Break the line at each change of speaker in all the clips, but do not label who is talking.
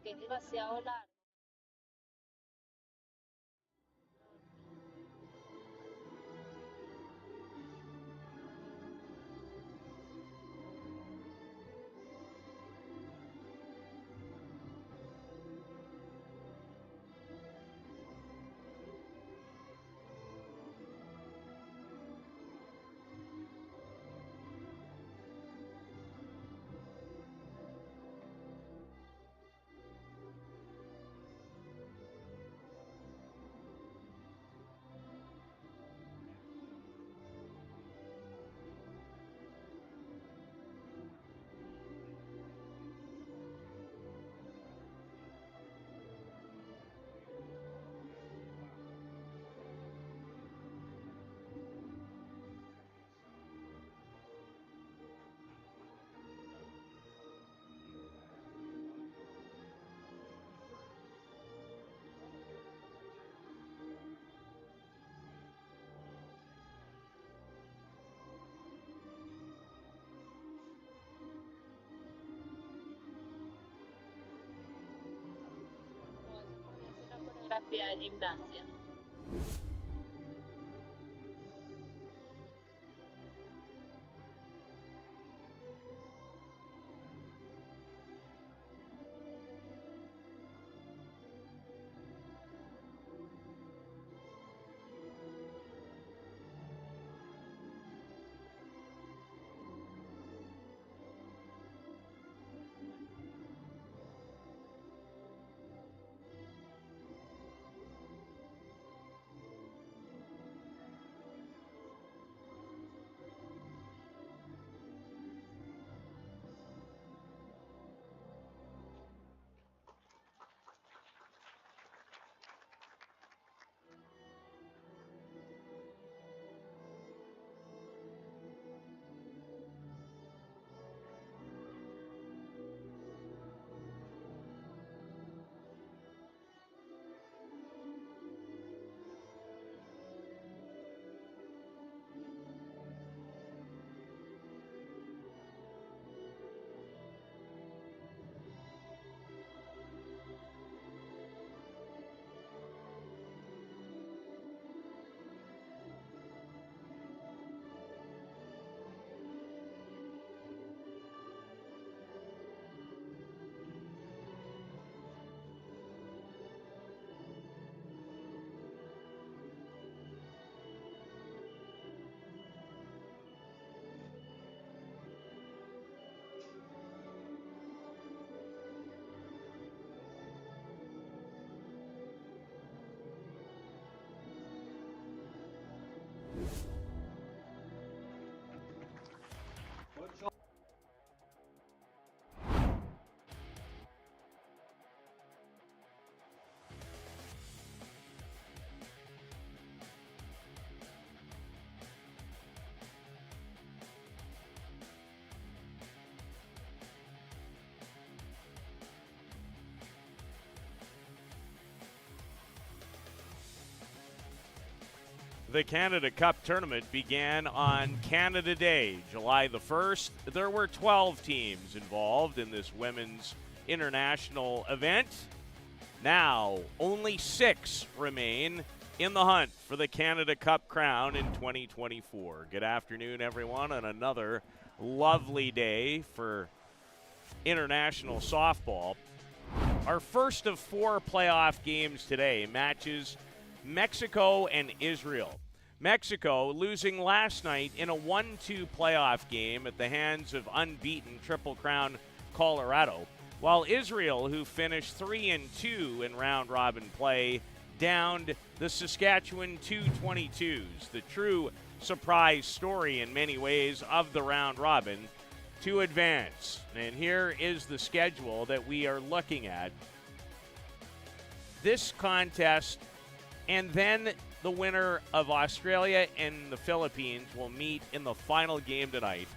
que es demasiado largo. No, eso podría ser una coreografía de gimnasia.
The Canada Cup tournament began on Canada Day, July the 1st. There were 12 teams involved in this women's international event. Now, only 6 remain in the hunt for the Canada Cup crown in 2024. Good afternoon, everyone, on another lovely day for international softball. Our first of 4 playoff games today matches Mexico and Israel. Mexico losing last night in a 1-2 playoff game at the hands of unbeaten Triple Crown Colorado, while Israel, who finished 3-2 in round-robin play, downed the Saskatchewan 222s, the true surprise story in many ways of the round-robin, to advance. And here is the schedule that we are looking at. This contest and then the winner of Australia and the Philippines will meet in the final game tonight.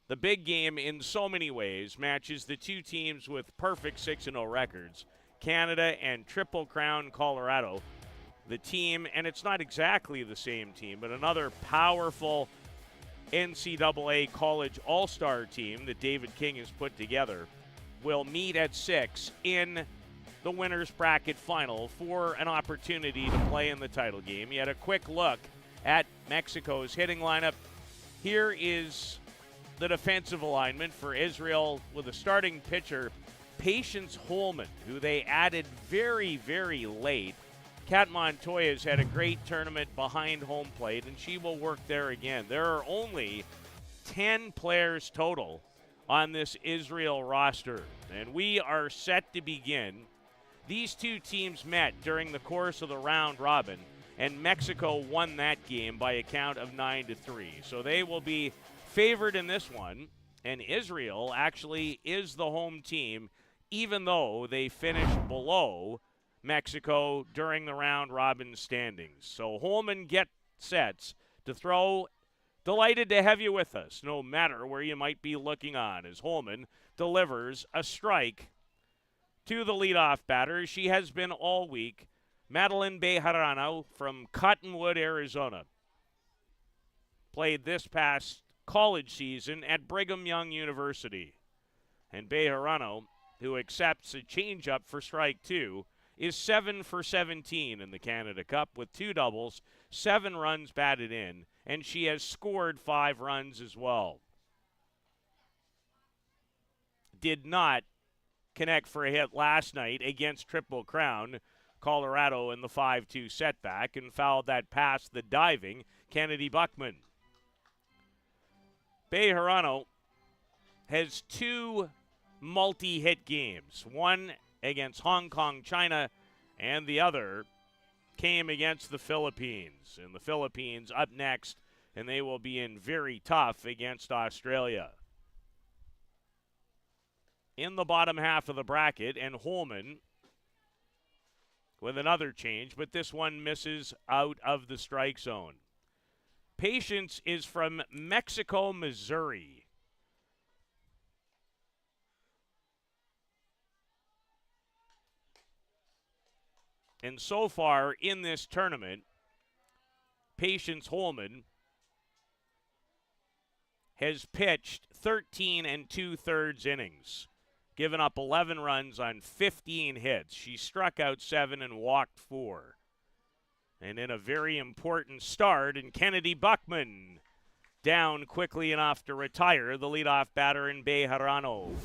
The big game in so many ways matches the two teams with perfect 6-0 records, Canada and Triple Crown Colorado. The team, and it's not exactly the same team, but another powerful NCAA college all-star team that David King has put together. will meet at 6 in the winner's bracket final for an opportunity to play in the title game. You had a quick look at Mexico's hitting lineup. Here is the defensive alignment for Israel with a starting pitcher, Patience Holman, who they added very, very late. Kat Montoya's had a great tournament behind home plate, and she will work there again. There are only 10 players total on this Israel roster, and we are set to begin. These two teams met during the course of the round robin, and Mexico won that game by a count of 9-3. So they will be favored in this one, and Israel actually is the home team, even though they finished below Mexico during the round robin standings. So Holman gets sets to throw. Delighted to have you with us, no matter where you might be looking on, as Holman delivers a strike to the leadoff batter. She has been all week. Madeline Bejarano from Cottonwood, Arizona. Played this past college season at Brigham Young University. And Bejarano, who accepts a changeup for strike 2, is 7 for 17 in the Canada Cup with 2 doubles, 7 runs batted in, and she has scored 5 runs as well. Did not connect for a hit last night against Triple Crown, Colorado, in the 5-2 setback, and fouled that past the diving Kennedy Buckman. Bejarano has 2 multi-hit games, one against Hong Kong, China, and the other came against the Philippines. And the Philippines up next, and they will be in very tough against Australia. In the bottom half of the bracket, and Holman with another change, but this one misses out of the strike zone. Patience is from Mexico, Missouri. And so far in this tournament, Patience Holman has pitched 13 2/3 innings, given up 11 runs on 15 hits. She struck out 7 and walked 4. And in a very important start, and Kennedy Buckman down quickly enough to retire the leadoff batter in Bejarano.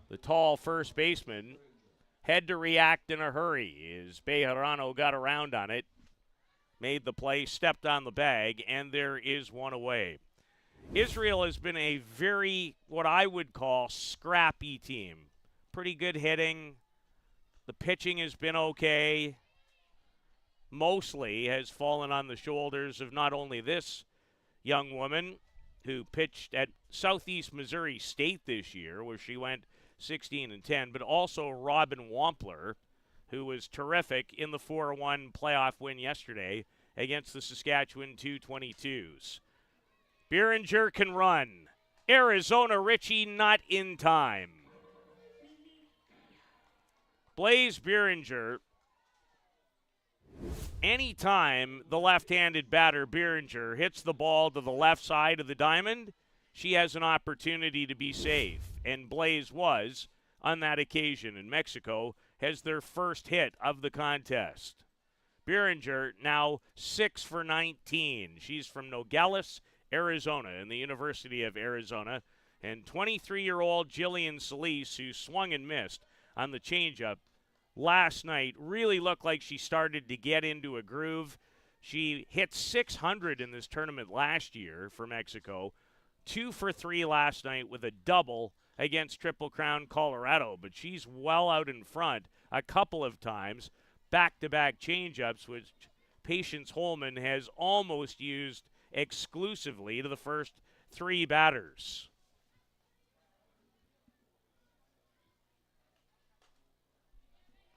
The tall first baseman had to react in a hurry as Bejarano got around on it, made the play, stepped on the bag, and there is one away. Israel has been a very, what I would call, scrappy team. Pretty good hitting. The pitching has been okay. Mostly has fallen on the shoulders of not only this young woman who pitched at Southeast Missouri State this year, where she went 16-10, but also Robin Wampler, who was terrific in the 4-1 playoff win yesterday against the Saskatchewan 222s. Berenger can run. Arizona Richie not in time. Blaze Berenger, anytime the left-handed batter Berenger hits the ball to the left side of the diamond, she has an opportunity to be safe. And Blaze was on that occasion. And Mexico has their first hit of the contest. Berenger now 6 for 19. She's from Nogales, Arizona, in the University of Arizona. And 23-year-old Jillian Solis, who swung and missed on the changeup last night, really looked like she started to get into a groove. She hit 600 in this tournament last year for Mexico. 2 for 3 last night with a double against Triple Crown, Colorado. But she's well out in front a couple of times. Back-to-back changeups, which Patience Holman has almost used exclusively to the first 3 batters.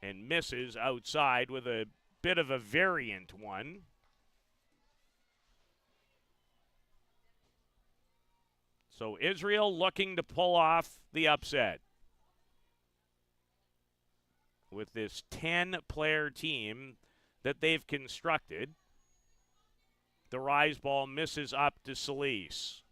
And misses outside with a bit of a variant one. So Israel looking to pull off the upset with this 10-player team that they've constructed. The rise ball misses up to Solis.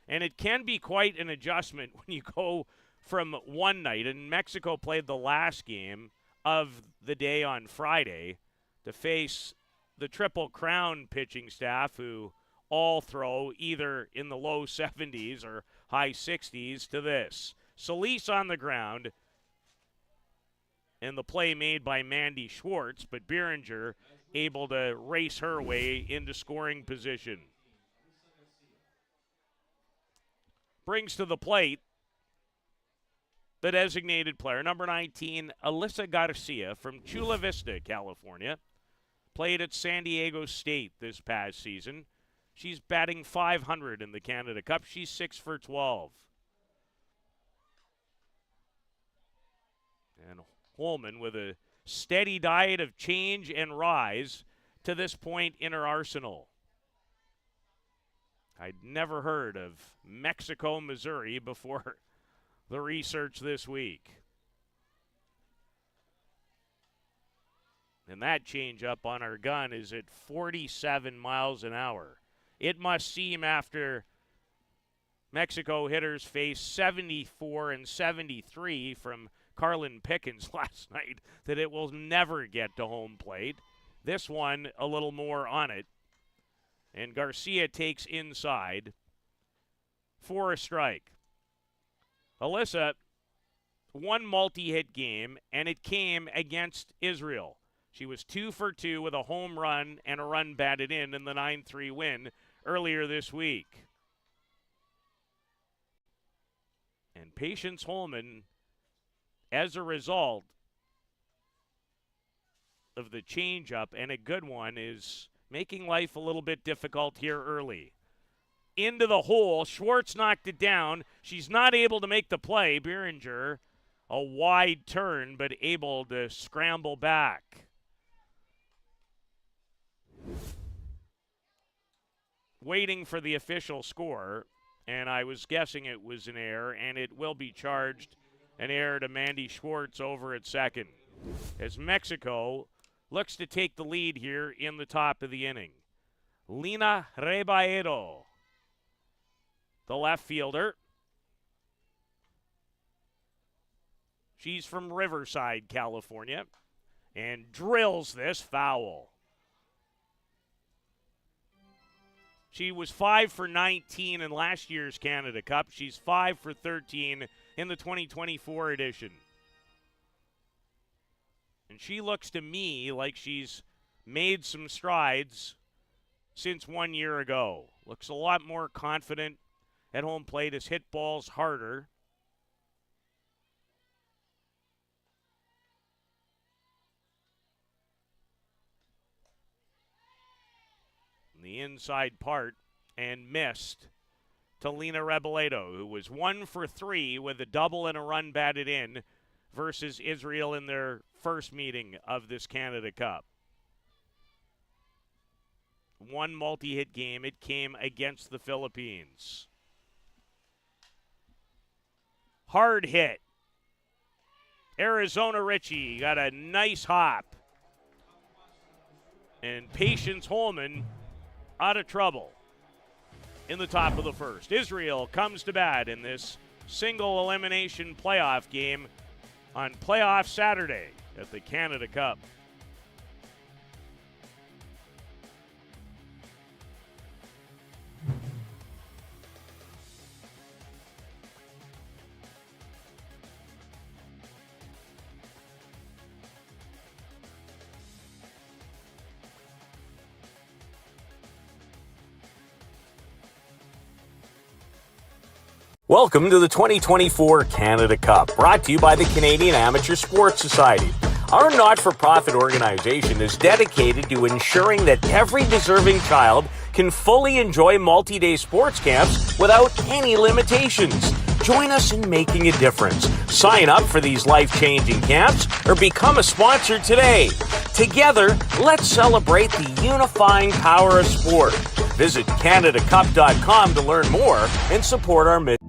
And it can be quite an adjustment when you go from one night, and Mexico played the last game of the day on Friday to face the Triple Crown pitching staff, who all throw either in the low 70s or high 60s to this. Solis on the ground, and the play made by Mandy Schwartz, but Behringer able to race her way into scoring position. Brings to the plate the designated player, number 19, Alyssa Garcia from Chula Vista, California. Played at San Diego State this past season. She's batting .500 in the Canada Cup. She's 6 for 12. And Holman with a steady diet of change and rise to this point in her arsenal. I'd never heard of Mexico, Missouri before the research this week. And that change-up on our gun is at 47 miles an hour. It must seem after Mexico hitters faced 74 and 73 from Carlin Pickens last night that it will never get to home plate. This one, a little more on it. And Garcia takes inside for a strike. Alyssa, one multi-hit game, and it came against Israel. She was 2 for 2 with a home run and a run batted in the 9-3 win earlier this week. And Patience Holman, as a result of the changeup, and a good one, is making life a little bit difficult here early. Into the hole. Schwartz knocked it down. She's not able to make the play. Behringer, a wide turn, but able to scramble back. Waiting for the official score, and I was guessing it was an error, and it will be charged an error to Mandy Schwartz over at second, as Mexico looks to take the lead here in the top of the inning. Lina Rebaedo, the left fielder. She's from Riverside, California, and drills this foul. She was 5 for 19 in last year's Canada Cup. She's 5 for 13 in the 2024 edition. And she looks to me like she's made some strides since 1 year ago. Looks a lot more confident at home plate, has hit balls harder. The inside part, and missed to Lina Rebaedo, who was 1 for 3 with a double and a run batted in versus Israel in their first meeting of this Canada Cup. One multi-hit game. It came against the Philippines. Hard hit. Arizona Richie got a nice hop. And Patience Holman out of trouble in the top of the first. Israel comes to bat in this single elimination playoff game on playoff Saturday at the Canada Cup.
Welcome to the 2024 Canada Cup, brought to you by the Canadian Amateur Sports Society. Our not-for-profit organization is dedicated to ensuring that every deserving child can fully enjoy multi-day sports camps without any limitations. Join us in making a difference. Sign up for these life-changing camps or become a sponsor today. Together, let's celebrate the unifying power of sport. Visit CanadaCup.com to learn more and support our mission.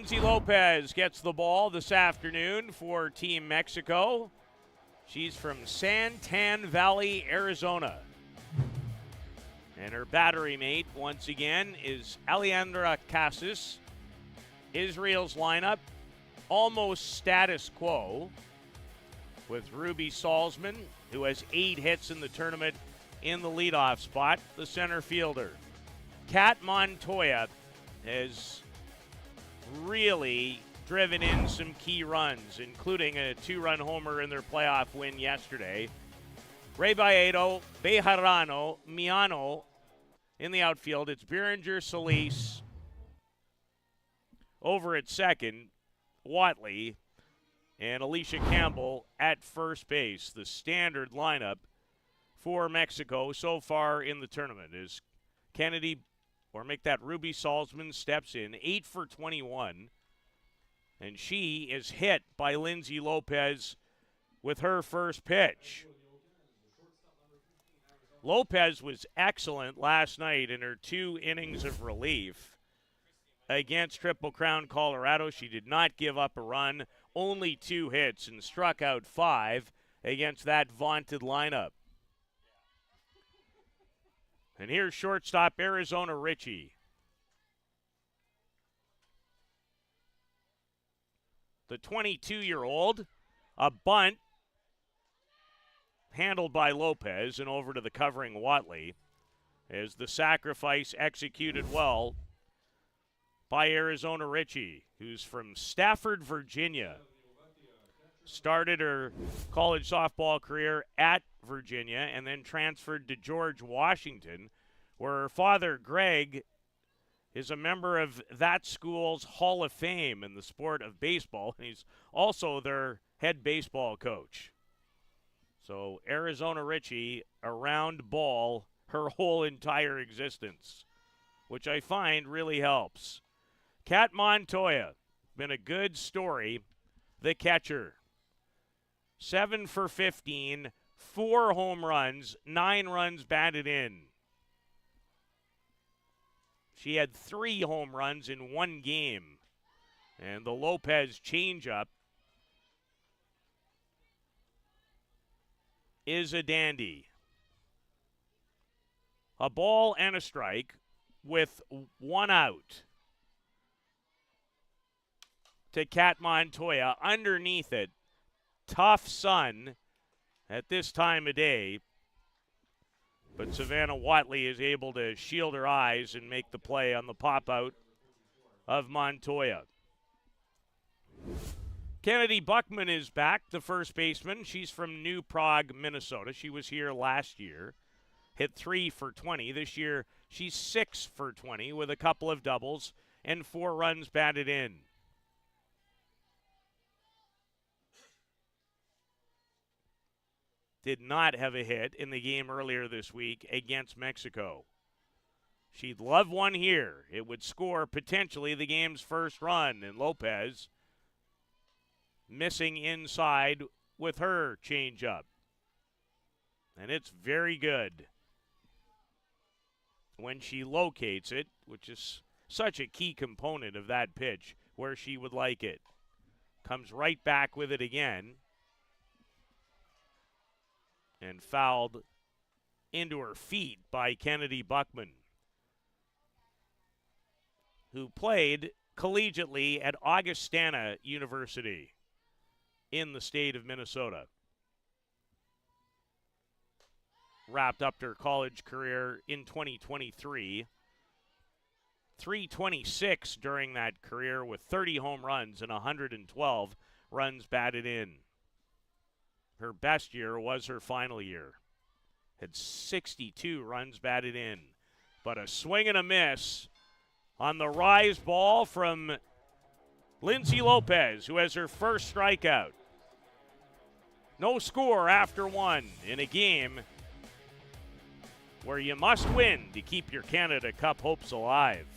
Lindsay Lopez gets the ball this afternoon for Team Mexico. She's from Santan Valley, Arizona. And her battery mate, once again, is Alejandra Casas. Israel's lineup, almost status quo, with Ruby Salzman, who has 8 hits in the tournament in the leadoff spot, the center fielder. Kat Montoya has really driven in some key runs, including a 2-run homer in their playoff win yesterday. Rebaedo, Bejarano, Miano in the outfield. It's Berenger, Solis. Over at second, Watley, and Alicia Campbell at first base. The standard lineup for Mexico so far in the tournament is Kennedy, or make that Ruby Salzman, steps in, 8 for 21. And she is hit by Lindsay Lopez with her first pitch. Lopez was excellent last night in her 2 innings of relief against Triple Crown Colorado. She did not give up a run, only 2 hits, and struck out 5 against that vaunted lineup. And here's shortstop Arizona Ritchie. The 22-year-old, a bunt handled by Lopez and over to the covering Watley as the sacrifice executed well by Arizona Ritchie, who's from Stafford, Virginia. Started her college softball career at Virginia and then transferred to George Washington, where her father, Greg, is a member of that school's Hall of Fame in the sport of baseball. He's also their head baseball coach. So Arizona Ritchie, around ball her whole entire existence, which I find really helps. Kat Montoya, been a good story, the catcher. 7 for 15, 4 home runs, 9 runs batted in. She had 3 home runs in 1 game. And the Lopez changeup is a dandy. A ball and a strike with 1 out to Kat Montoya. Underneath it, tough sun at this time of day. But Savannah Watley is able to shield her eyes and make the play on the pop-out of Montoya. Kennedy Buckman is back, the first baseman. She's from New Prague, Minnesota. She was here last year. Hit 3 for 20. This year, she's 6 for 20 with a couple of doubles and 4 runs batted in. Did not have a hit in the game earlier this week against Mexico. She'd love one here. It would score potentially the game's first run, and Lopez missing inside with her changeup. And it's very good when she locates it, which is such a key component of that pitch, where she would like it. Comes right back with it again. And fouled into her feet by Kennedy Buckman, who played collegiately at Augustana University in the state of Minnesota. Wrapped up her college career in 2023. 326 during that career with 30 home runs and 112 runs batted in. Her best year was her final year. Had 62 runs batted in. But a swing and a miss on the rise ball from Lindsay Lopez, who has her first strikeout. No score after 1 in a game where you must win to keep your Canada Cup hopes alive.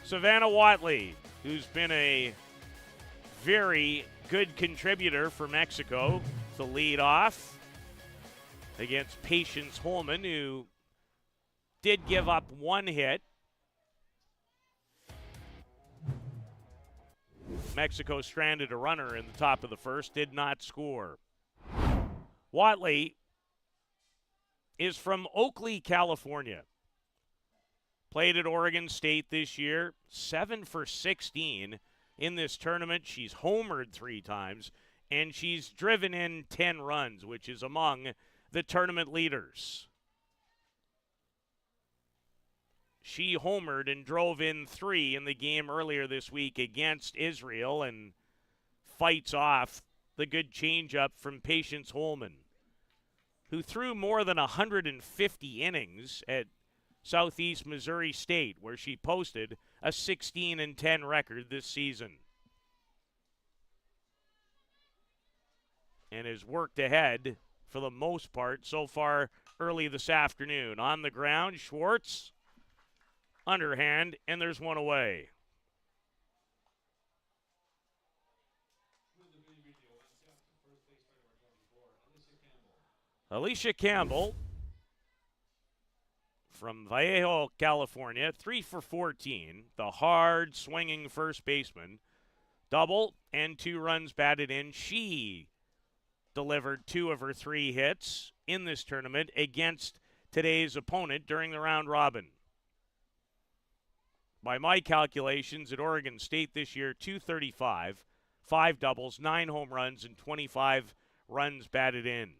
Savannah Watley, who's been a very good contributor for Mexico, to lead off against Patience Holman, who did give up one hit. Mexico stranded a runner in the top of the first, did not score. Watley is from Oakley, California. Played at Oregon State this year, 7 for 16 in this tournament. She's homered 3 times, and she's driven in 10 runs, which is among the tournament leaders. She homered and drove in 3 in the game earlier this week against Israel and fights off the good changeup from Patience Holman, who threw more than 150 innings at Southeast Missouri State, where she posted a 16-10 record this season, and has worked ahead for the most part so far early this afternoon. On the ground, Schwartz, underhand, and there's one away. Alicia Campbell from Vallejo, California, 3 for 14, the hard swinging first baseman. Double and 2 runs batted in. She delivered 2 of her 3 hits in this tournament against today's opponent during the round robin. By my calculations, at Oregon State this year, 235, 5 doubles, 9 home runs, and 25 runs batted in.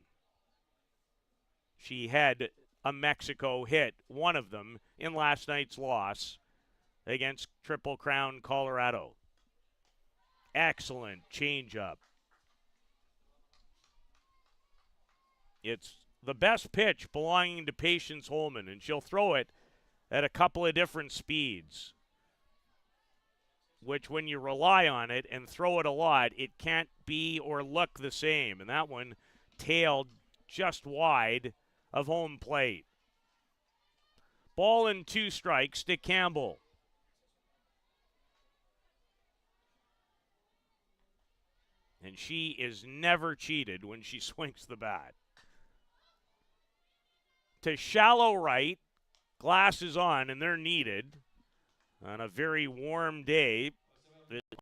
She had a Mexico hit, one of them in last night's loss against Triple Crown Colorado. Excellent changeup. It's the best pitch belonging to Patience Holman, and she'll throw it at a couple of different speeds, which when you rely on it and throw it a lot, it can't be or look the same. And that one tailed just wide of home plate. Ball and 2 strikes to Campbell. And she is never cheated when she swings the bat. To shallow right, glasses on, and they're needed on a very warm day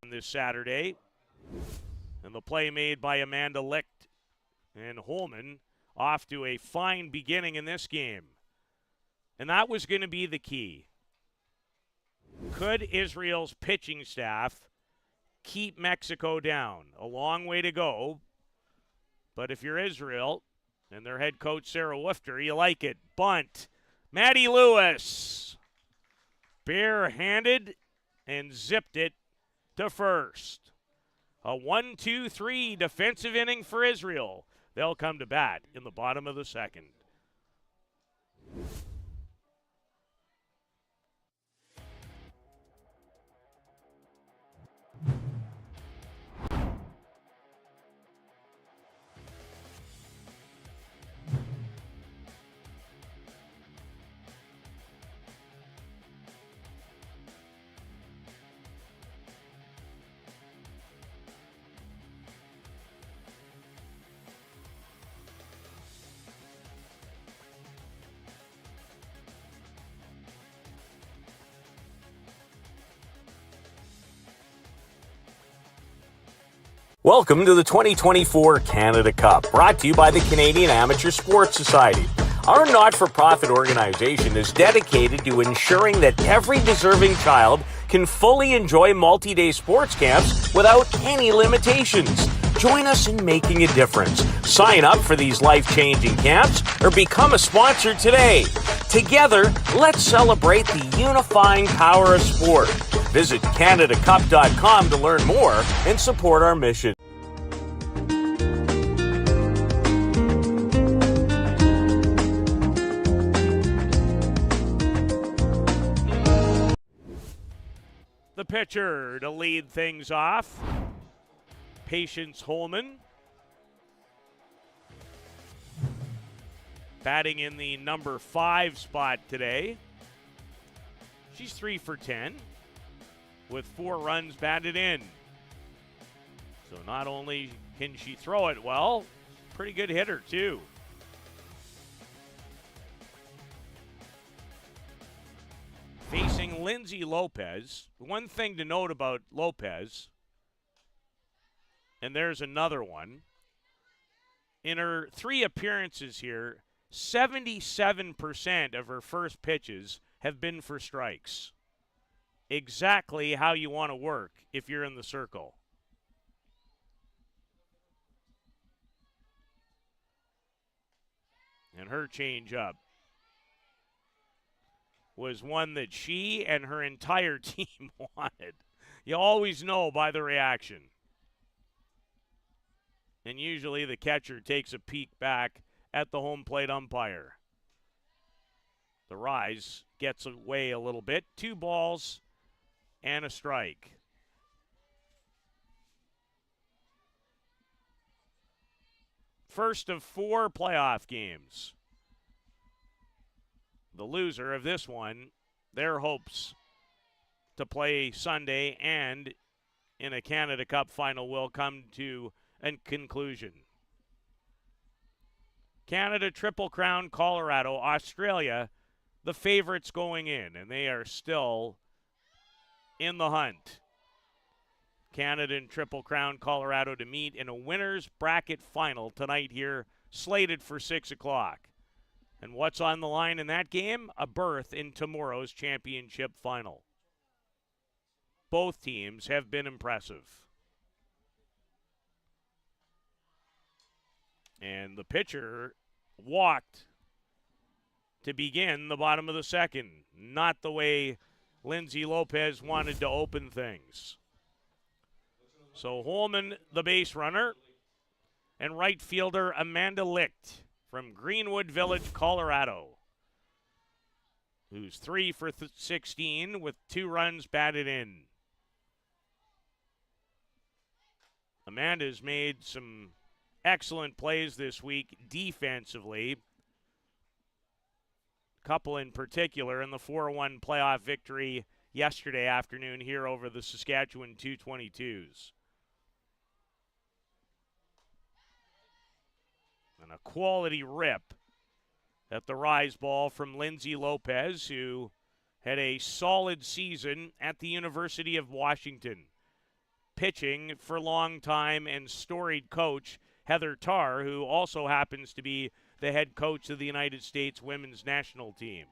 on this Saturday. And the play made by Amanda Licht, and Holman off to a fine beginning in this game. And that was going to be the key. Could Israel's pitching staff keep Mexico down? A long way to go. But if you're Israel and their head coach Sarah Woofter, you like it. Bunt. Maddie Lewis. Barehanded and zipped it to first. A 1-2-3 defensive inning for Israel. They'll come to bat in the bottom of the second.
Welcome to the 2024 Canada Cup, brought to you by the Canadian Amateur Sports Society. Our not-for-profit organization is dedicated to ensuring that every deserving child can fully enjoy multi-day sports camps without any limitations. Join us in making a difference. Sign up for these life-changing camps or become a sponsor today. Together, let's celebrate the unifying power of sport. Visit CanadaCup.com to learn more and support our mission.
The pitcher to lead things off, Patience Holman. Batting in the number 5 spot today. She's 3 for 10. with 4 runs batted in. So not only can she throw it well, pretty good hitter too. Facing Lindsay Lopez. One thing to note about Lopez, and there's another one. In her 3 appearances here, 77% of her first pitches have been for strikes. Exactly how you want to work if you're in the circle. And her changeup was one that she and her entire team wanted. You always know by the reaction. And usually the catcher takes a peek back at the home plate umpire. The rise gets away a little bit. 2 balls and a strike. First of 4 playoff games. The loser of this one, their hopes to play Sunday and in a Canada Cup final will come to a conclusion. Canada, Triple Crown, Colorado, Australia, the favorites going in, and they are still in the hunt. Canada and Triple Crown, Colorado to meet in a winner's bracket final tonight here, slated for 6 o'clock. And what's on the line in that game? A berth in tomorrow's championship final. Both teams have been impressive. And the pitcher walked to begin the bottom of the second. Not the way Lindsay Lopez wanted to open things. So Holman, the base runner, and right fielder Amanda Licht from Greenwood Village, Colorado, who's 3 for 16 with 2 runs batted in. Amanda's made some excellent plays this week defensively. A couple in particular in the 4-1 playoff victory yesterday afternoon here over the Saskatchewan 222s. And a quality rip at the rise ball from Lindsay Lopez, who had a solid season at the University of Washington, pitching for longtime and storied coach Heather Tarr, who also happens to be the head coach of the United States women's national team.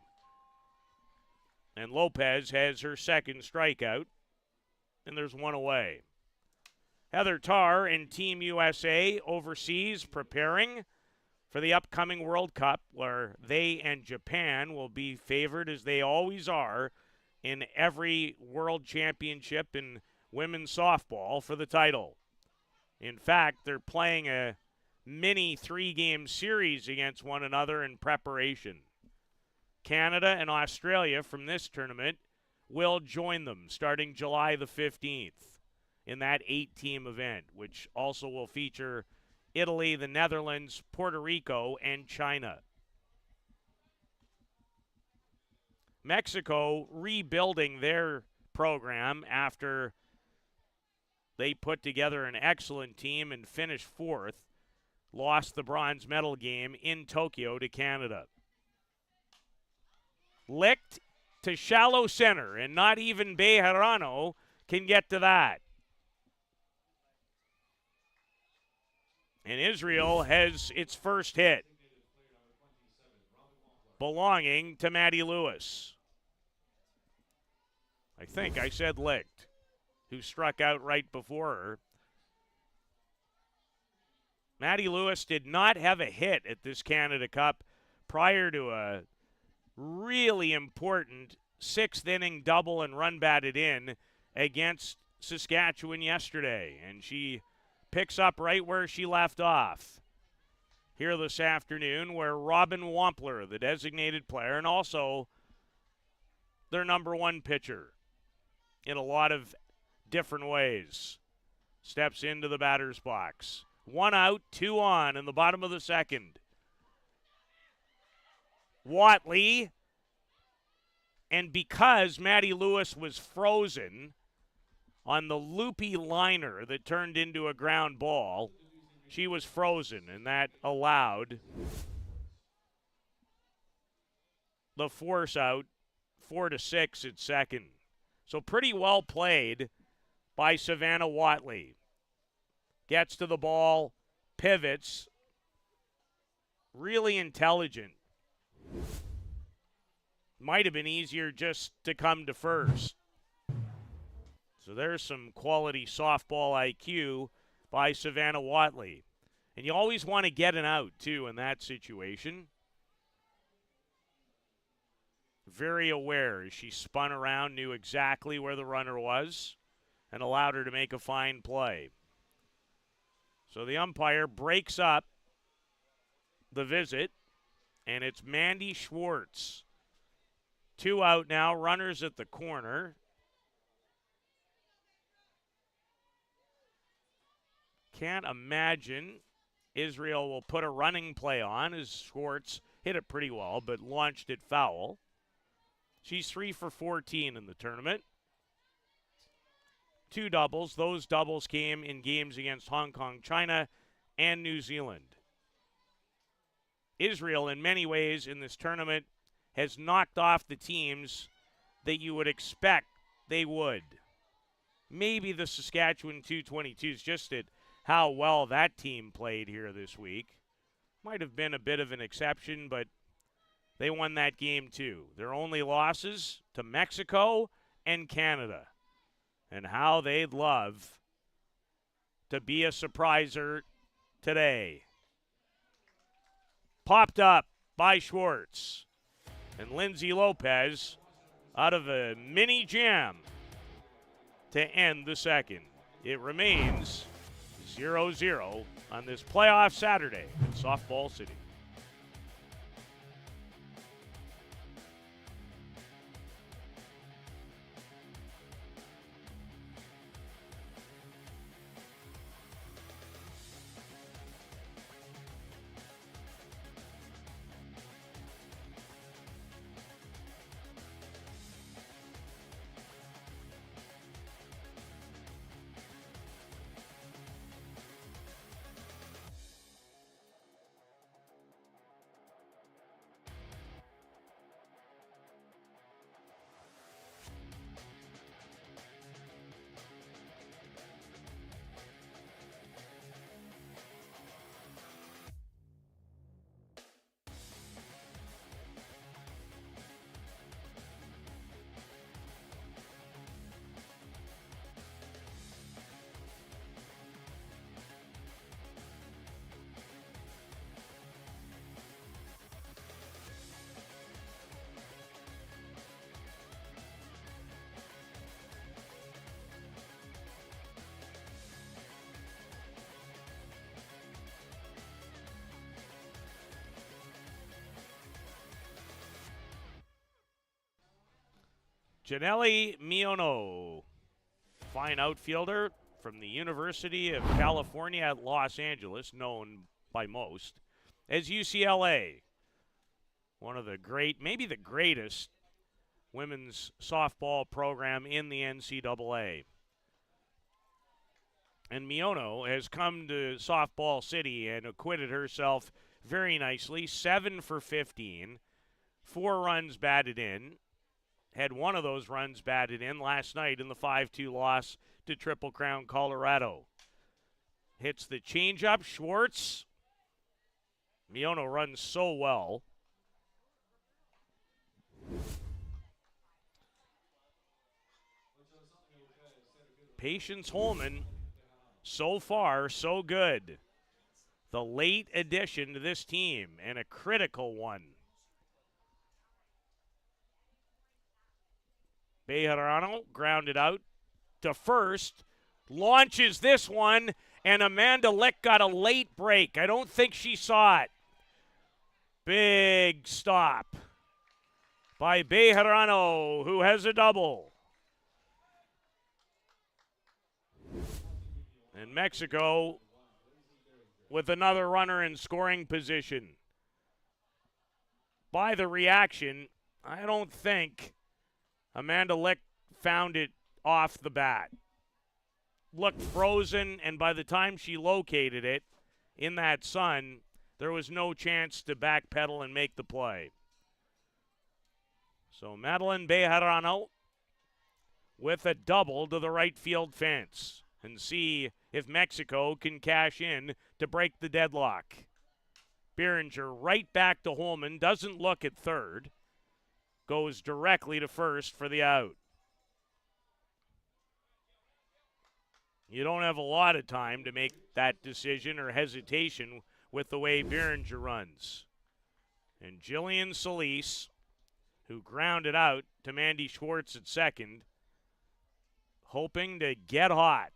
And Lopez has her second strikeout, and there's 1 away. Heather Tarr and Team USA overseas preparing for the upcoming World Cup, where they and Japan will be favored, as they always are, in every World Championship in women's softball for the title. In fact, they're playing a mini 3-game series against one another in preparation. Canada and Australia from this tournament will join them starting July the 15th in that 8-team event, which also will feature Italy, the Netherlands, Puerto Rico, and China. Mexico rebuilding their program after they put together an excellent team and finished 4th, lost the bronze medal game in Tokyo to Canada. Licked to shallow center, and not even Bejarano can get to that. And Israel has its first hit, belonging to Maddie Lewis. I think I said Licht, who struck out right before her. Maddie Lewis did not have a hit at this Canada Cup prior to a really important 6th-inning double and run batted in against Saskatchewan yesterday. And she picks up right where she left off here this afternoon, where Robin Wampler, the designated player, and also their number 1 pitcher in a lot of different ways, steps into the batter's box. 1 out, 2 on in the bottom of the second. Watley, and because Maddie Lewis was frozen, on the loopy liner that turned into a ground ball. She was frozen, and that allowed the force out 4-6 at second. So pretty well played by Savannah Watley. Gets to the ball, pivots. Really intelligent. Might have been easier just to come to first. So there's some quality softball IQ by Savannah Watley. And you always want to get an out, too, in that situation. Very aware as she spun around, knew exactly where the runner was, and allowed her to make a fine play. So the umpire breaks up the visit, and it's Mandy Schwartz. 2 out now, runners at the corner. Can't imagine Israel will put a running play on as Schwartz hit it pretty well, but launched it foul. She's 3 for 14 in the tournament. 2 doubles. Those doubles came in games against Hong Kong, China, and New Zealand. Israel, in many ways, in this tournament, has knocked off the teams that you would expect they would. Maybe the Saskatchewan 222s, just at how well that team played here this week. Might have been a bit of an exception, but they won that game too. Their only losses to Mexico and Canada. And how they'd love to be a surpriser today. Popped up by Schwartz. And Lindsay Lopez out of a mini jam to end the second. It remains 0-0 on this playoff Saturday in Softball City. Janelle Miono, fine outfielder from the University of California at Los Angeles, known by most as UCLA. One of the great, maybe the greatest women's softball program in the NCAA. And Miono has come to Softball City and acquitted herself very nicely. 7 for 15, 4 runs batted in. Had one of those runs batted in last night in the 5-2 loss to Triple Crown, Colorado. Hits the changeup. Schwartz. Miono runs so well. Patience Holman, so far, so good. The late addition to this team, and a critical one. Bejarano grounded out to first, launches this one, and Amanda Lick got a late break. I don't think she saw it. Big stop by Bejarano, who has a double. And Mexico with another runner in scoring position. By the reaction, I don't think Amanda Lick found it off the bat. looked frozen, and by the time she located it in that sun, there was no chance to backpedal and make the play. So Madeline Bejarano with a double to the right field fence, and see if Mexico can cash in to break the deadlock. Berenger right back to Holman, doesn't look at third, goes directly to first for the out. You don't have a lot of time to make that decision or hesitation with the way Berenger runs. And Jillian Solis, who grounded out to Mandy Schwartz at second, hoping to get hot.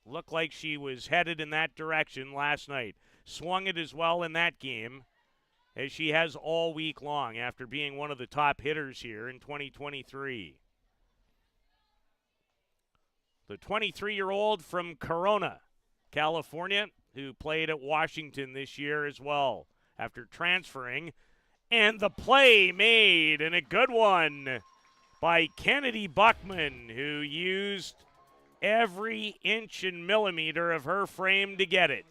Looked like she was headed in that direction last night. Swung it as well in that game as she has all week long after being one of the top hitters here in 2023. The 23-year-old from Corona, California, who played at Washington this year as well after transferring. And the play made, and a good one by Kennedy Buckman, who used every inch and millimeter of her frame to get it.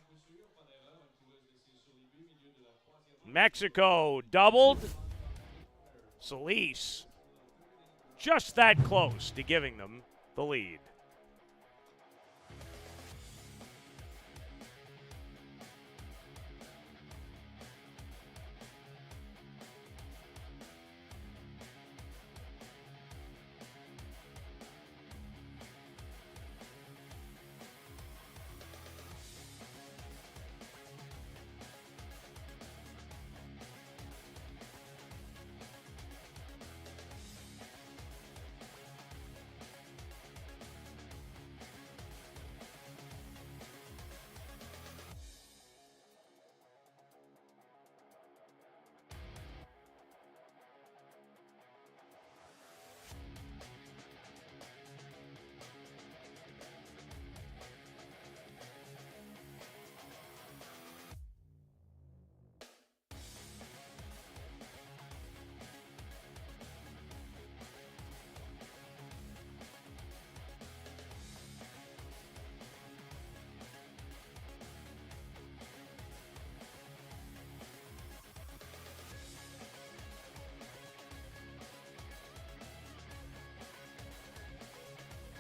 Mexico doubled. Solis just that close to giving them the lead.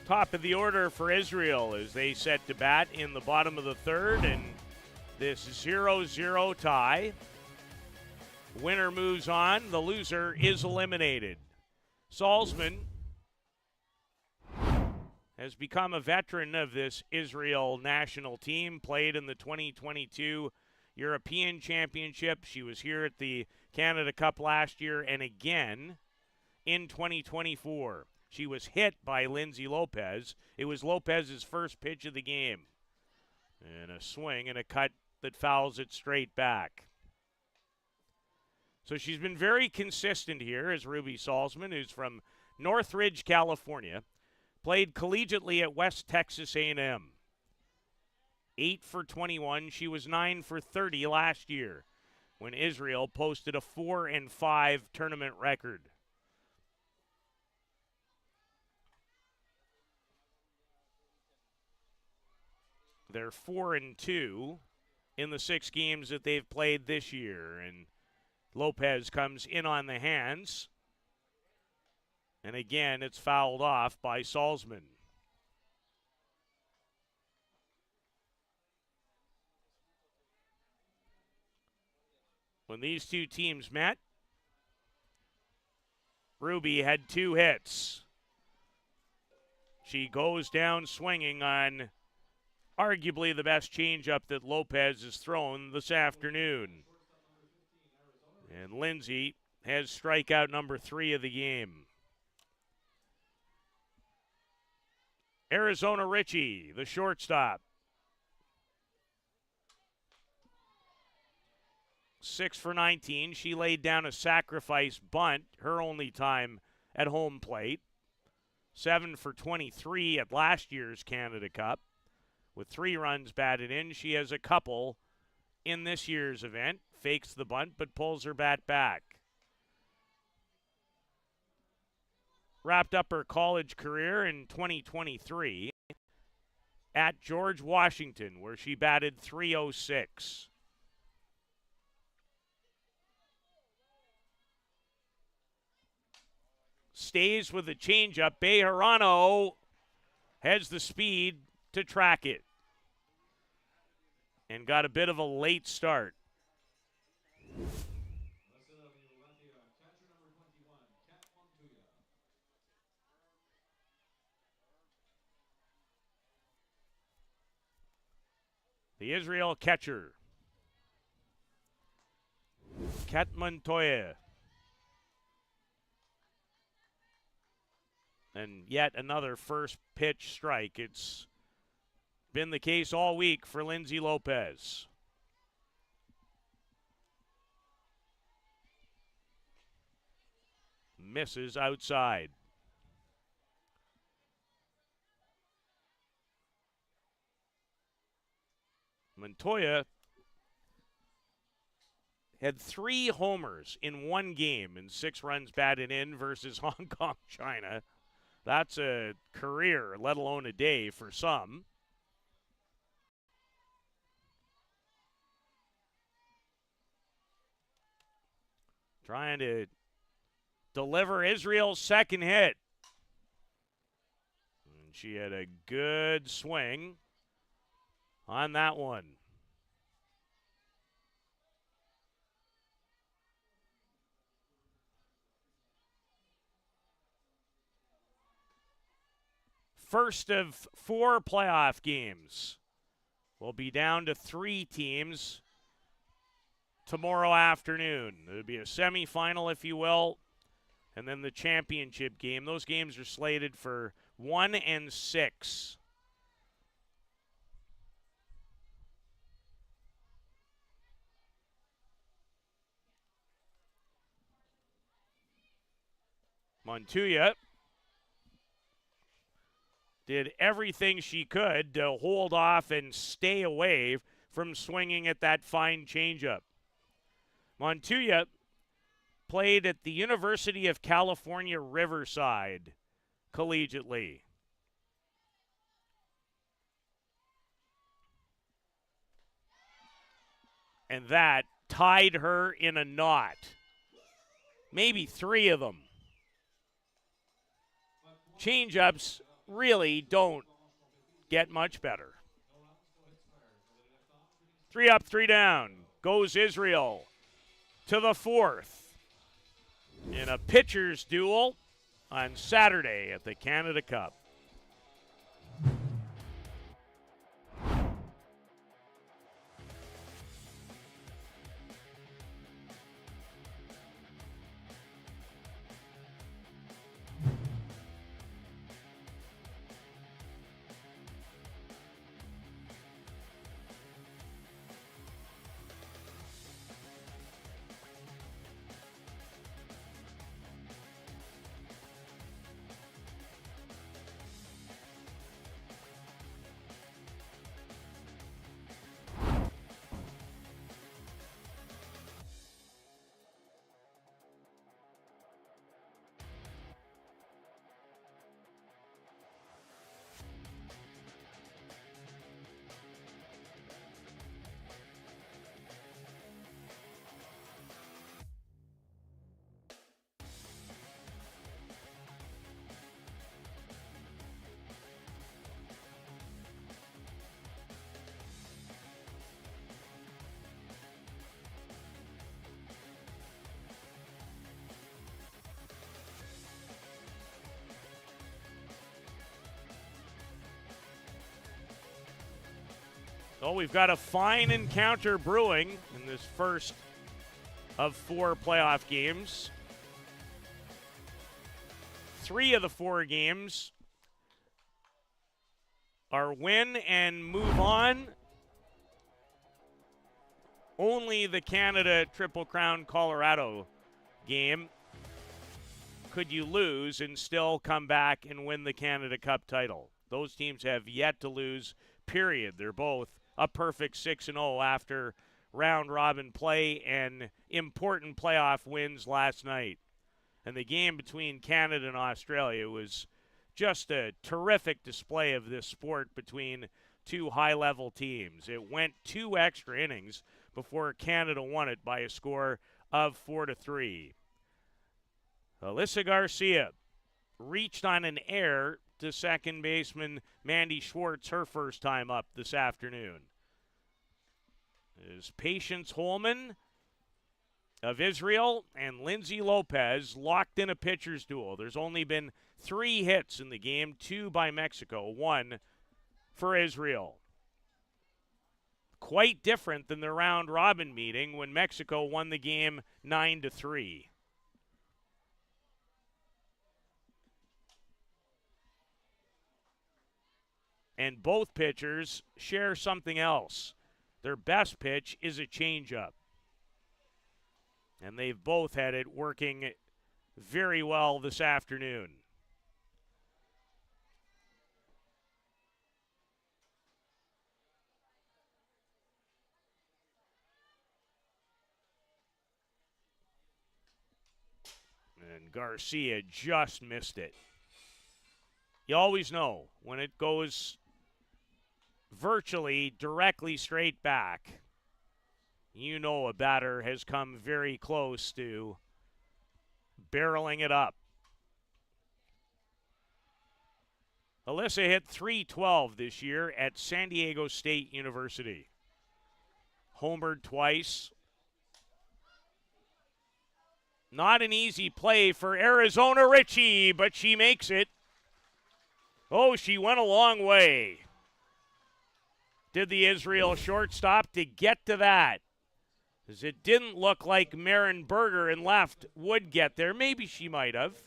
Top of the order for Israel as they set to bat in the bottom of the third, and this 0-0 tie. Winner moves on. The loser is eliminated. Salzman has become a veteran of this Israel national team, played in the 2022 European Championship. She was here at the Canada Cup last year and again in 2024. She was hit by Lindsay Lopez. It was Lopez's first pitch of the game. And a swing and a cut that fouls it straight back. So she's been very consistent here as Ruby Salzman, who's from Northridge, California. Played collegiately at West Texas A&M. 8 for 21. She was 9 for 30 last year when Israel posted a 4-5 tournament record. They're 4-2 in the 6 games that they've played this year. And Lopez comes in on the hands. And again, it's fouled off by Salzman. When these two teams met, Ruby had 2 hits. She goes down swinging on arguably the best changeup that Lopez has thrown this afternoon. And Lindsay has strikeout number 3 of the game. Arizona Ritchie, the shortstop. 6 for 19. She laid down a sacrifice bunt, her only time at home plate. 7 for 23 at last year's Canada Cup. With 3 runs batted in, she has a couple in this year's event. Fakes the bunt, but pulls her bat back. Wrapped up her college career in 2023 at George Washington, where she batted .306. Stays with the changeup. Bejarano has the speed to track it. And got a bit of a late start. The Israel catcher, Kat Montoya. And yet another first pitch strike. It's been the case all week for Lindsay Lopez. Misses outside. Montoya had 3 homers in one game and 6 runs batted in versus Hong Kong, China. That's a career, let alone a day for some. Trying to deliver Israel's second hit. And she had a good swing on that one. First of 4 playoff games. We'll be down to 3 teams tomorrow afternoon. It'll be a semifinal, if you will, and then the championship game. Those games are slated for 1 and 6. Montoya did everything she could to hold off and stay away from swinging at that fine changeup. Montoya played at the University of California, Riverside collegiately. And that tied her in a knot. Maybe 3 of them. Changeups really don't get much better. 3 up, 3 down. Goes Israel to the 4th in a pitcher's duel on Saturday at the Canada Cup. So we've got a fine encounter brewing in this first of 4 playoff games. 3 of the 4 games are win and move on. Only the Canada Triple Crown Colorado game could you lose and still come back and win the Canada Cup title. Those teams have yet to lose, period. They're both a perfect 6-0 after round-robin play and important playoff wins last night. And the game between Canada and Australia was just a terrific display of this sport between two high-level teams. It went 2 extra innings before Canada won it by a score of 4-3. Alyssa Garcia reached on an error to second baseman Mandy Schwartz her first time up this afternoon. Is Patience Holman of Israel and Lindsay Lopez locked in a pitcher's duel. There's only been 3 hits in the game, 2 by Mexico, 1 for Israel. Quite different than the round robin meeting when Mexico won the game 9-3. And both pitchers share something else. Their best pitch is a changeup. And they've both had it working very well this afternoon. And Garcia just missed it. You always know when it goes virtually directly straight back, you know a batter has come very close to barreling it up. Alyssa hit .312 this year at San Diego State University. Homered twice. Not an easy play for Arizona Richie, but she makes it. Oh, she went a long way. Did the Israel shortstop to get to that? As it didn't look like Marin Berger in left would get there. Maybe she might have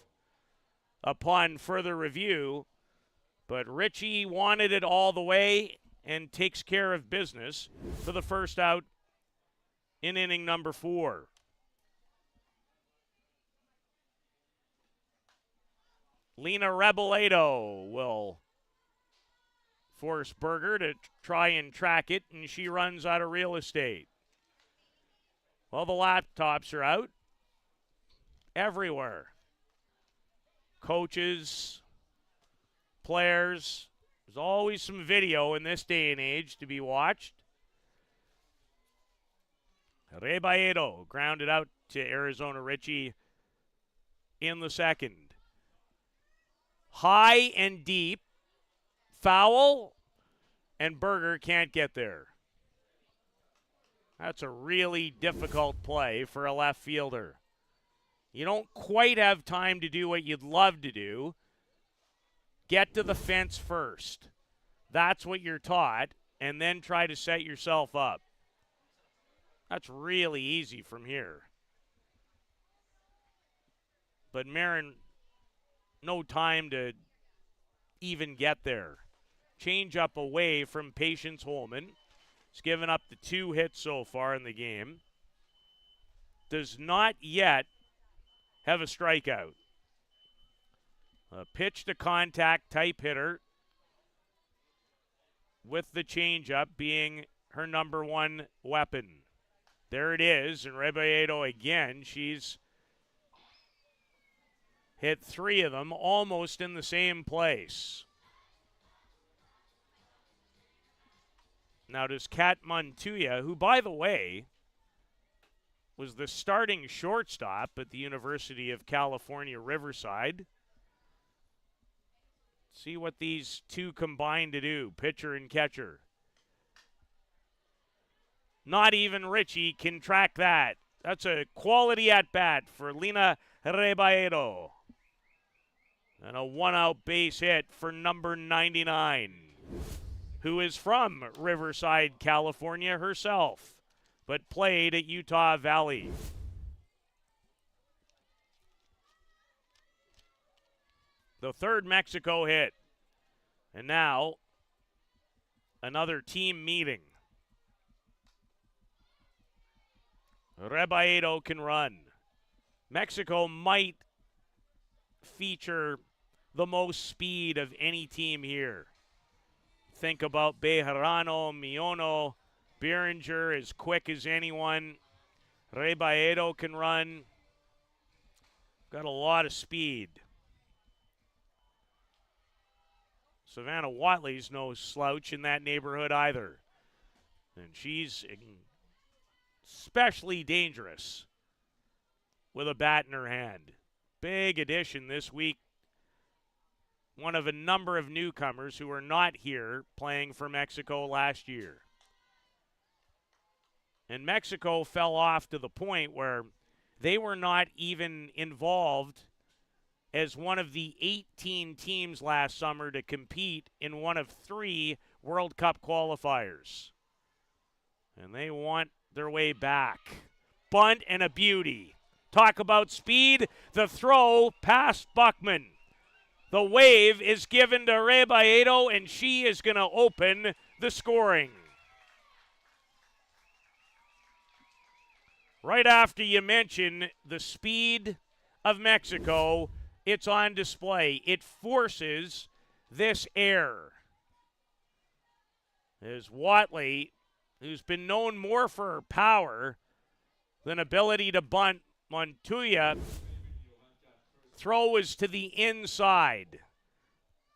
upon further review. But Richie wanted it all the way and takes care of business for the first out in inning number 4. Lena Reboledo will force Berger to try and track it, and she runs out of real estate. Well, the laptops are out everywhere. Coaches, players, there's always some video in this day and age to be watched. Reboledo grounded out to Arizona Richie in the second. High and deep, foul, and Berger can't get there. That's a really difficult play for a left fielder. You don't quite have time to do what you'd love to do. Get to the fence first. That's what you're taught, and then try to set yourself up. That's really easy from here. But Marin, no time to even get there. Change up away from Patience Holman. He's given up the 2 hits so far in the game. Does not yet have a strikeout. A pitch to contact type hitter with the changeup being her number 1 weapon. There it is, and Reboledo again. She's hit 3 of them almost in the same place. Now does Kat Montuya, who, by the way, was the starting shortstop at the University of California, Riverside. See what these two combine to do, pitcher and catcher. Not even Richie can track that. That's a quality at-bat for Lena Reboledo. And a 1-out base hit for number 99, who is from Riverside, California herself, but played at Utah Valley. The third Mexico hit. And now, another team meeting. Reboledo can run. Mexico might feature the most speed of any team here. Think about Bejarano, Miono, Berenger, as quick as anyone. Reboledo can run. Got a lot of speed. Savannah Watley's no slouch in that neighborhood either. And she's especially dangerous with a bat in her hand. Big addition this week. One of a number of newcomers who are not here playing for Mexico last year. And Mexico fell off to the point where they were not even involved as one of the 18 teams last summer to compete in one of 3 World Cup qualifiers. And they want their way back. Bunt and a beauty. Talk about speed. The throw past Buckman. The wave is given to Rebaedo, and she is going to open the scoring. Right after you mention the speed of Mexico, it's on display. It forces this error. As Watley, who's been known more for her power than ability to bunt, Montoya, throw was to the inside.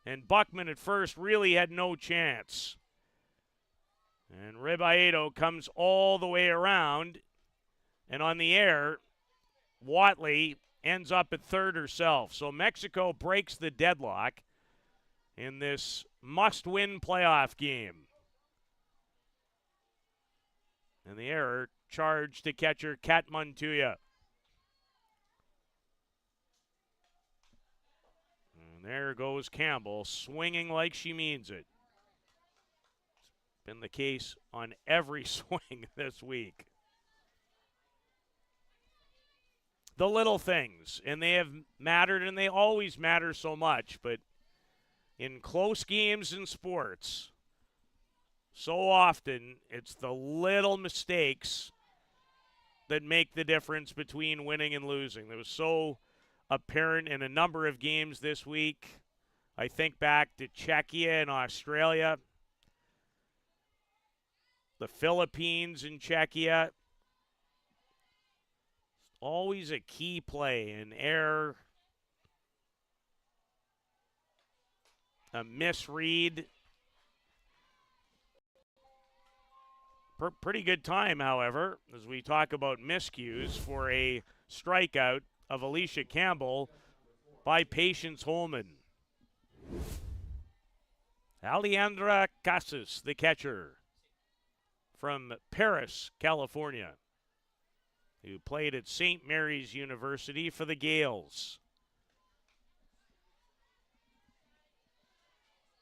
And Buckman at first really had no chance. And Rebaedo comes all the way around. And on the air, Watley ends up at third herself. So Mexico breaks the deadlock in this must-win playoff game. And the error charged to catcher Kat Montoya. And there goes Campbell, swinging like she means it. It's been the case on every swing this week. The little things, and they have mattered, and they always matter so much, but in close games in sports, so often it's the little mistakes that make the difference between winning and losing. That was so apparent in a number of games this week. I think back to Czechia and Australia, the Philippines and Czechia. Always a key play, an error, a misread. Pretty good time, however, as we talk about miscues for a strikeout of Alicia Campbell by Patience Holman. Alejandra Casas, the catcher from Paris, California, who played at St. Mary's University for the Gales.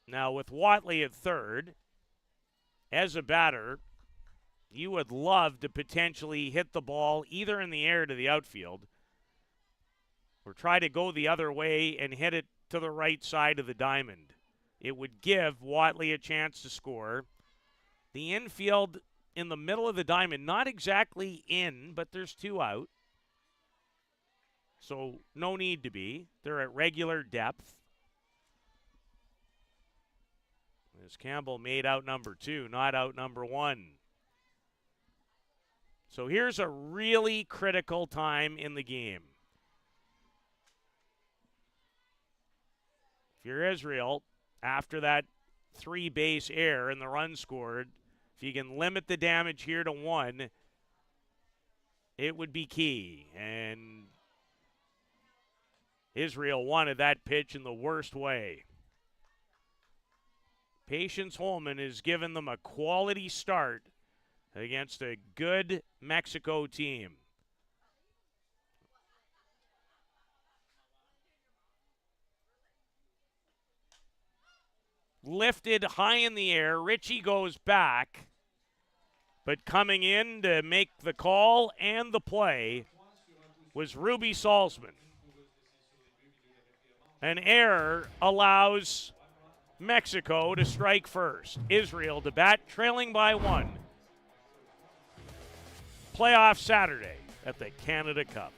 Now, with Watley at third, as a batter, you would love to potentially hit the ball either in the air to the outfield or try to go the other way and hit it to the right side of the diamond. It would give Watley a chance to score. The infield in the middle of the diamond, not exactly in, but there's 2 out. So no need to be. They're at regular depth. As Campbell made out number 2, not out number 1. So here's a really critical time in the game. If you're Israel, after that 3-base error and the run scored, if you can limit the damage here to 1, it would be key. And Israel wanted that pitch in the worst way. Patience Holman has given them a quality start against a good Mexico team. Lifted high in the air. Ritchie goes back. But coming in to make the call and the play was Ruby Salzman. An error allows Mexico to strike first. Israel to bat, trailing by 1. Playoff Saturday at the Canada Cup.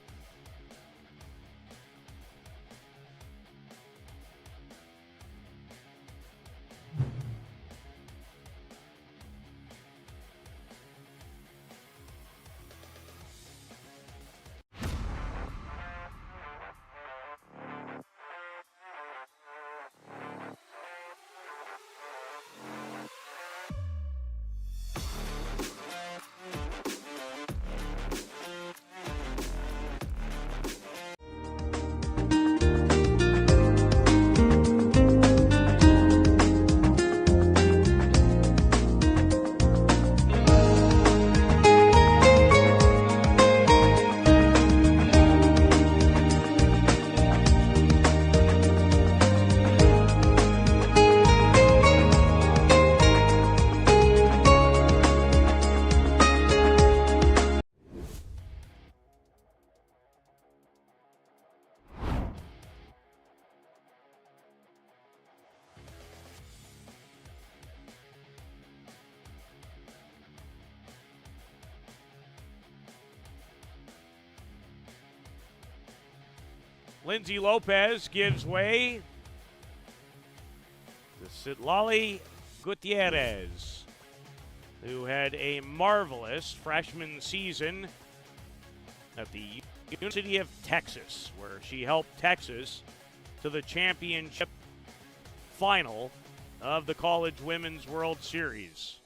Lindsay Lopez gives way to Citlali Gutierrez, who had a marvelous freshman season at the University of Texas, where she helped Texas to the championship final of the College Women's World Series.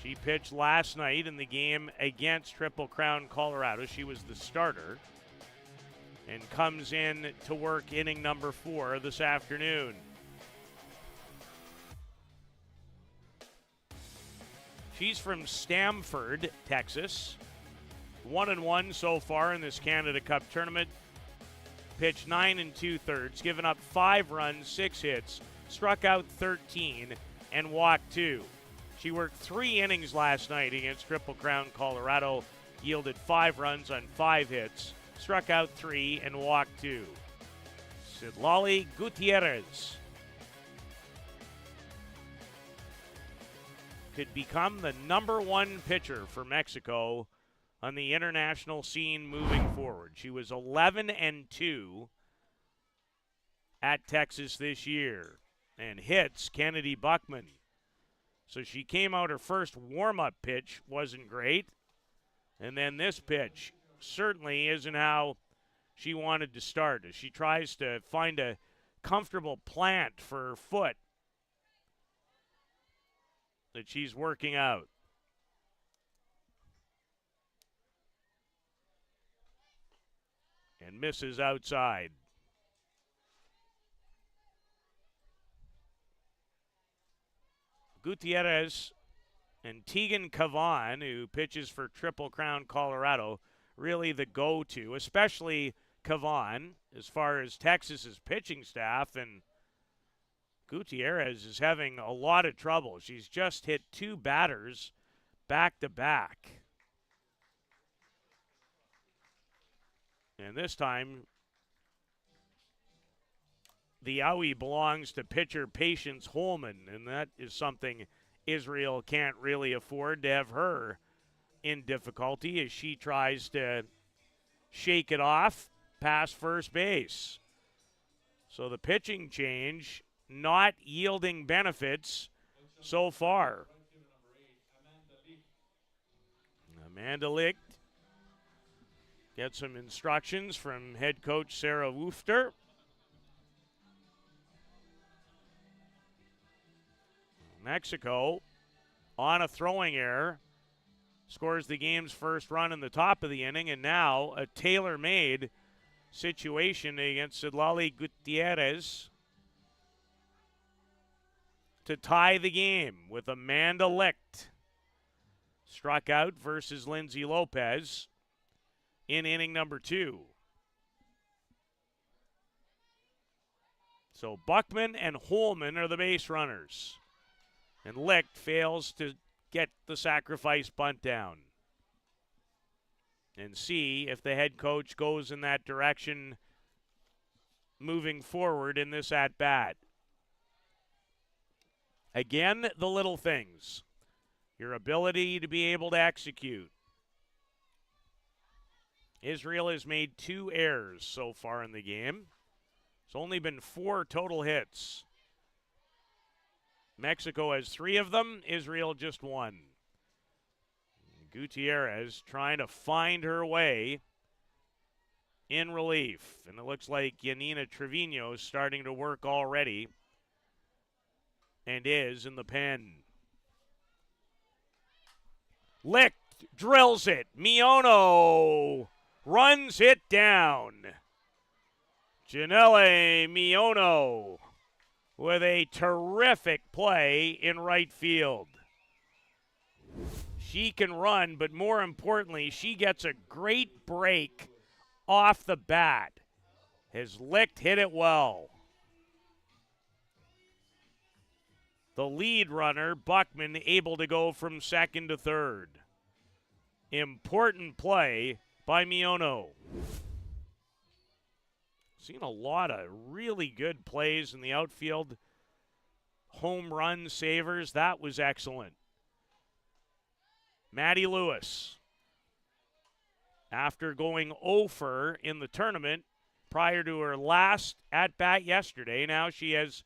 She pitched last night in the game against Triple Crown Colorado. She was the starter and comes in to work inning number 4 this afternoon. She's from Stamford, Texas. 1-1 so far in this Canada Cup tournament. Pitched 9 2/3, given up 5 runs, 6 hits, struck out 13, and walked 2. She worked 3 innings last night against Triple Crown Colorado, yielded 5 runs on 5 hits, struck out 3, and walked 2. Citlali Gutierrez could become the number 1 pitcher for Mexico on the international scene moving forward. She was 11-2 at Texas this year and hits Kennedy Buckman. So she came out, her first warm-up pitch wasn't great. And then this pitch certainly isn't how she wanted to start, as she tries to find a comfortable plant for her foot that she's working out. And misses outside. Gutierrez and Tegan Cavan, who pitches for Triple Crown Colorado, really the go-to, especially Cavan, as far as Texas's pitching staff. And Gutierrez is having a lot of trouble. She's just hit 2 batters back-to-back. And this time, the owie belongs to pitcher Patience Holman, and that is something Israel can't really afford to have her in difficulty as she tries to shake it off past first base. So the pitching change not yielding benefits so far. Amanda Licht gets some instructions from head coach Sarah Woofter. Mexico, on a throwing error, scores the game's first run in the top of the inning, and now a tailor-made situation against Citlali Gutierrez to tie the game with Amanda Licht. Struck out versus Lindsay Lopez in inning number 2. So Buckman and Holman are the base runners. And Licht fails to get the sacrifice bunt down. And see if the head coach goes in that direction moving forward in this at-bat. Again, the little things. Your ability to be able to execute. Israel has made 2 errors so far in the game. It's only been 4 total hits. Mexico has 3 of them, Israel just 1. Gutierrez trying to find her way in relief. And it looks like Yanina Trevino is starting to work already and is in the pen. Licht drills it. Miono runs it down. Janelle Miono with a terrific play in right field. She can run, but more importantly, she gets a great break off the bat. Has Licht hit it well. The lead runner, Buckman, able to go from second to third. Important play by Miono. Seen a lot of really good plays in the outfield. Home run savers, that was excellent. Maddie Lewis. after going 0 in the tournament prior to her last at-bat yesterday. Now she has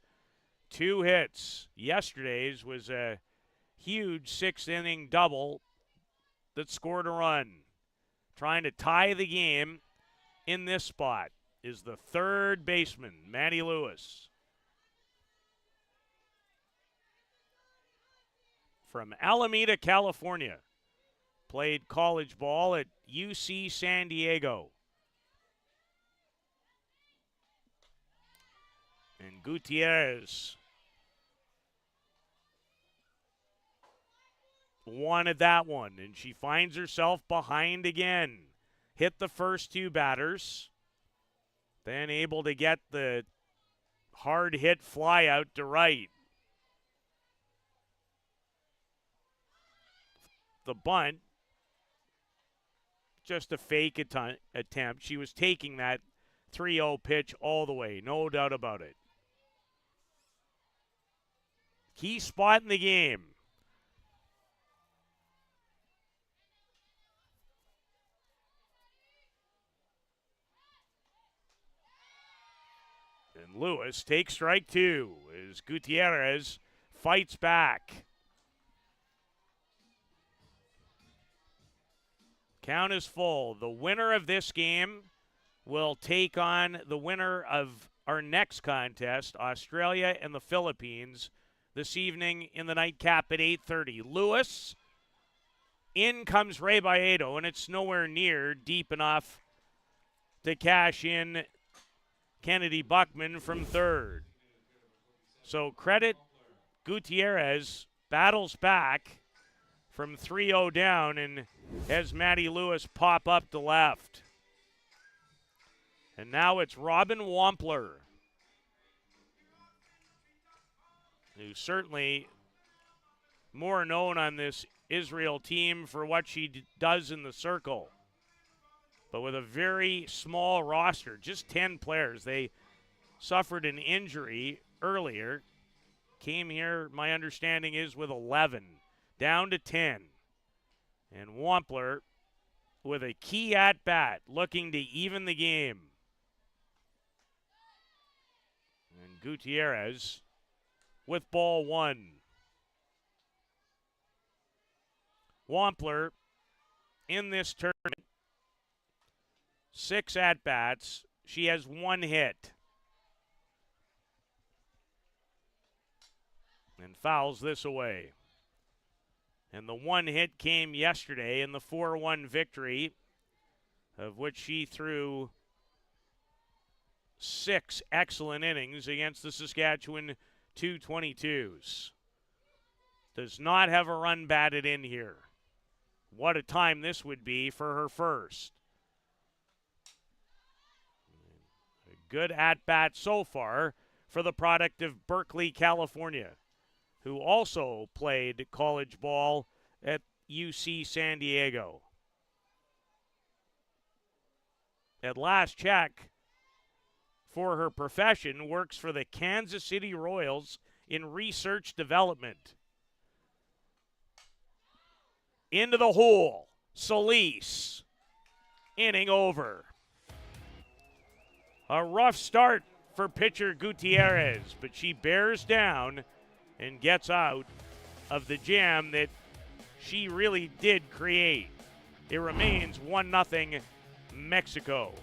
2 hits. Yesterday's was a huge 6th-inning double that scored a run. Trying to tie the game in this spot is the third baseman, Maddie Lewis. From Alameda, California. Played college ball at UC San Diego. And Gutierrez wanted that one, and she finds herself behind again. Hit the first 2 batters, then able to get the hard hit fly out to right. The bunt, just a fake attempt. She was taking that 3-0 pitch all the way, no doubt about it. Key spot in the game. And Lewis takes strike 2 as Gutierrez fights back. Count is full. The winner of this game will take on the winner of our next contest, Australia and the Philippines, this evening in the nightcap at 8:30. Lewis, in comes Ray Baedo, and it's nowhere near deep enough to cash in Kennedy Buckman from third. So credit Gutierrez, battles back from 3-0 down and has Maddie Lewis pop up to left. And now it's Robin Wampler, who's certainly more known on this Israel team for what she does in the circle. But with a very small roster, just 10 players. They suffered an injury earlier. Came here, my understanding is, with 11. Down to 10. And Wampler with a key at-bat, looking to even the game. And Gutierrez with ball 1. Wampler in this tournament, 6 at-bats. She has 1 hit. And fouls this away. And the 1 hit came yesterday in the 4-1 victory, of which she threw 6 excellent innings against the Saskatchewan 222s. Does not have a run batted in here. What a time this would be for her first. A good at-bat so far for the product of Berkeley, California, who also played college ball at UC San Diego. At last check, for her profession, works for the Kansas City Royals in research development. Into the hole, Solis. Inning over. A rough start for pitcher Gutierrez, but she bears down and gets out of the jam that she really did create. It remains 1-0 Mexico.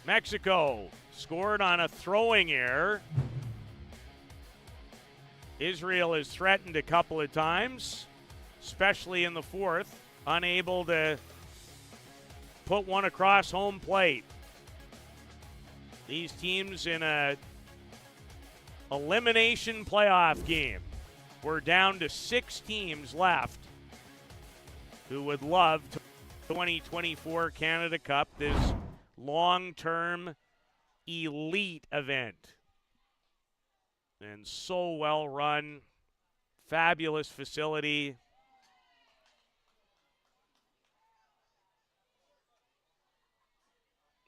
Mexico scored on a throwing error. Israel is threatened a couple of times, especially in the fourth, unable to put one across home plate. These teams in a elimination playoff game. We're down to 6 teams left who would love to 2024 Canada Cup, this long-term elite event. And so well run, fabulous facility.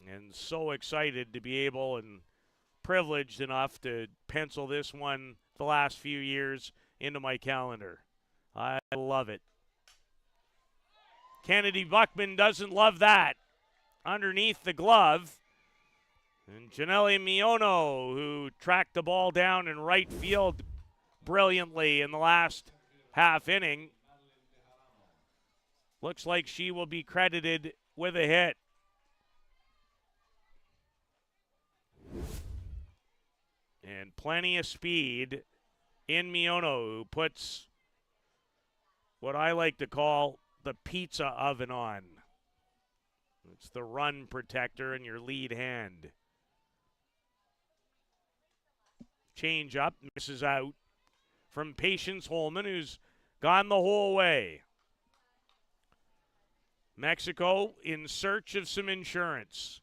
And so excited to be able and privileged enough to pencil this one the last few years into my calendar. I love it. Kennedy Buckman doesn't love that. Underneath the glove. And Janelle Miono, who tracked the ball down in right field brilliantly in the last half inning. Looks like she will be credited with a hit. And plenty of speed in Miono, who puts what I like to call the pizza oven on. It's the run protector in your lead hand. Change up, misses out from Patience Holman, who's gone the whole way. Mexico in search of some insurance.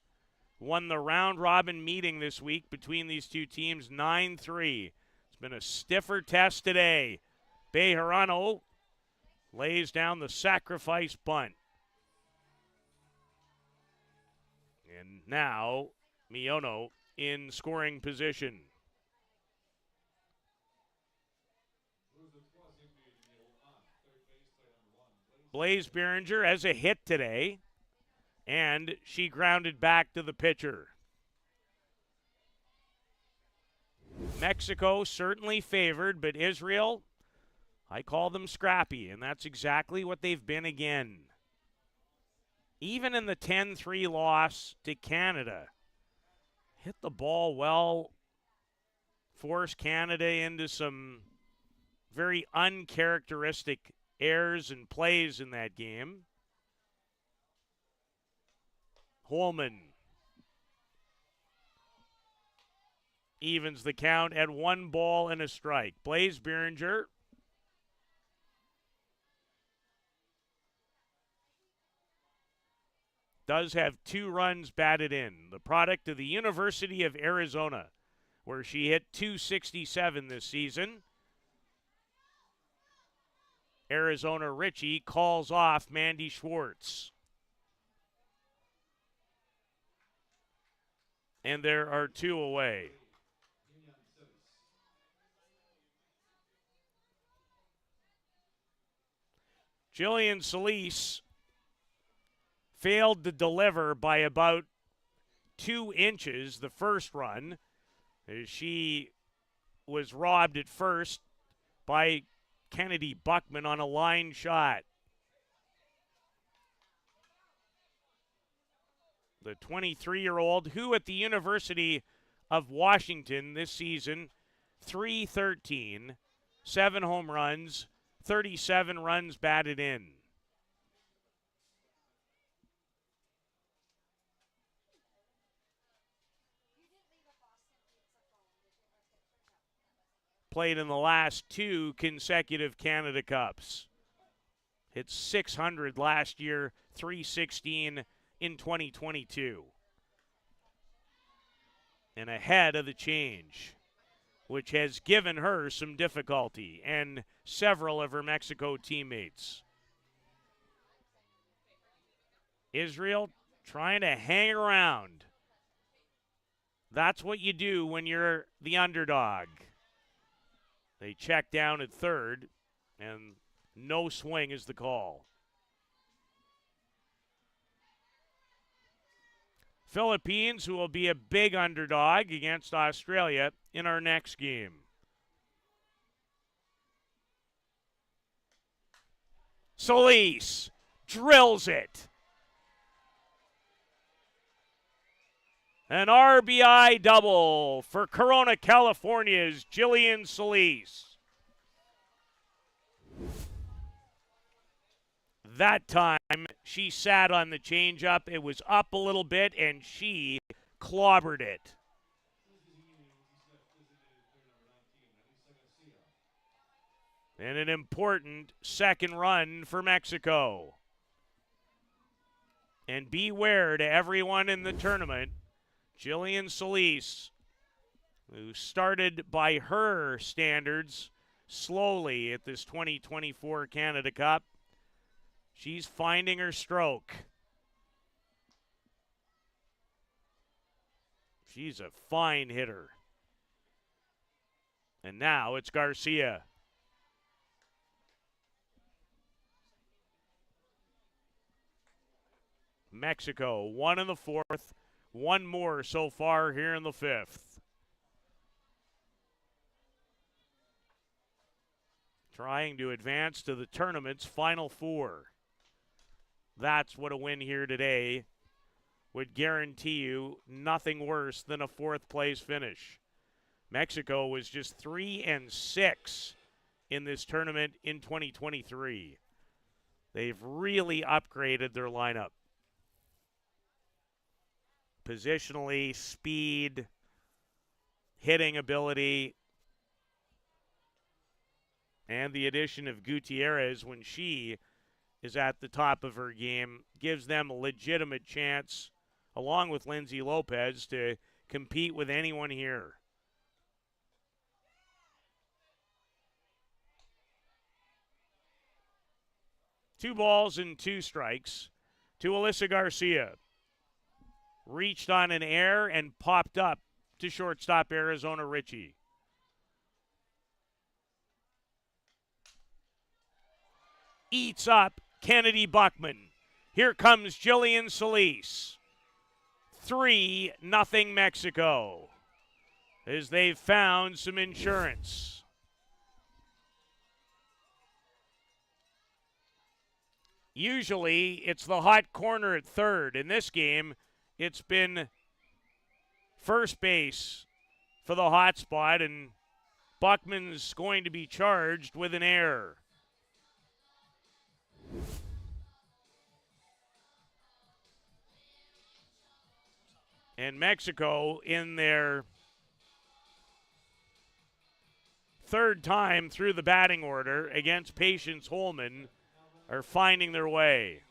Won the round-robin meeting this week between these two teams, 9-3. It's been a stiffer test today. Bejarano lays down the sacrifice bunt. And now Miono in scoring position. Blaze Behringer has a hit today, and she grounded back to the pitcher. Mexico certainly favored, but Israel, I call them scrappy, and that's exactly what they've been again. Even in the 10-3 loss to Canada, hit the ball well, forced Canada into some very uncharacteristic errors and plays in that game. Holman evens the count at 1 ball and a strike. Blaze Behringer does have 2 runs batted in, the product of the University of Arizona, where she hit .267 this season. Arizona Richie calls off Mandy Schwartz. And there are 2 away. Jillian Solis failed to deliver by about 2 inches the first run, as she was robbed at first by Kennedy Buckman on a line shot. The 23-year-old, who at the University of Washington this season, .313, 7 home runs, 37 runs batted in. Played in the last 2 consecutive Canada Cups. Hit .600 last year, .316 in 2022. And ahead of the change, which has given her some difficulty, and several of her Mexico teammates. Israel trying to hang around. That's what you do when you're the underdog. They check down at third, and no swing is the call. Philippines, who will be a big underdog against Australia in our next game. Solis drills it. An RBI double for Corona, California's Jillian Solis. That time, she sat on the changeup. It was up a little bit, and she clobbered it. And an important second run for Mexico. And beware to everyone in the tournament, Jillian Solis, who started by her standards slowly at this 2024 Canada Cup, she's finding her stroke. She's a fine hitter. And now it's Garcia. Mexico, one in the fourth, one more so far here in the fifth. Trying to advance to the tournament's final four. That's what a win here today would guarantee you nothing worse than a fourth place finish. Mexico was just 3-6 in this tournament in 2023. They've really upgraded their lineup. Positionally, speed, hitting ability, and the addition of Gutierrez when she is at the top of her game gives them a legitimate chance, along with Lindsay Lopez, to compete with anyone here. Two balls and two strikes to Alyssa Garcia. Reached on an air and popped up to shortstop Arizona Ritchie. Eats up Kennedy Buckman. Here comes Jillian Solis. 3-0 Mexico as they've found some insurance. Usually it's the hot corner at third. In this game, it's been first base for the hot spot, and Buckman's going to be charged with an error. And Mexico, in their third time through the batting order against Patience Holman, are finding their way.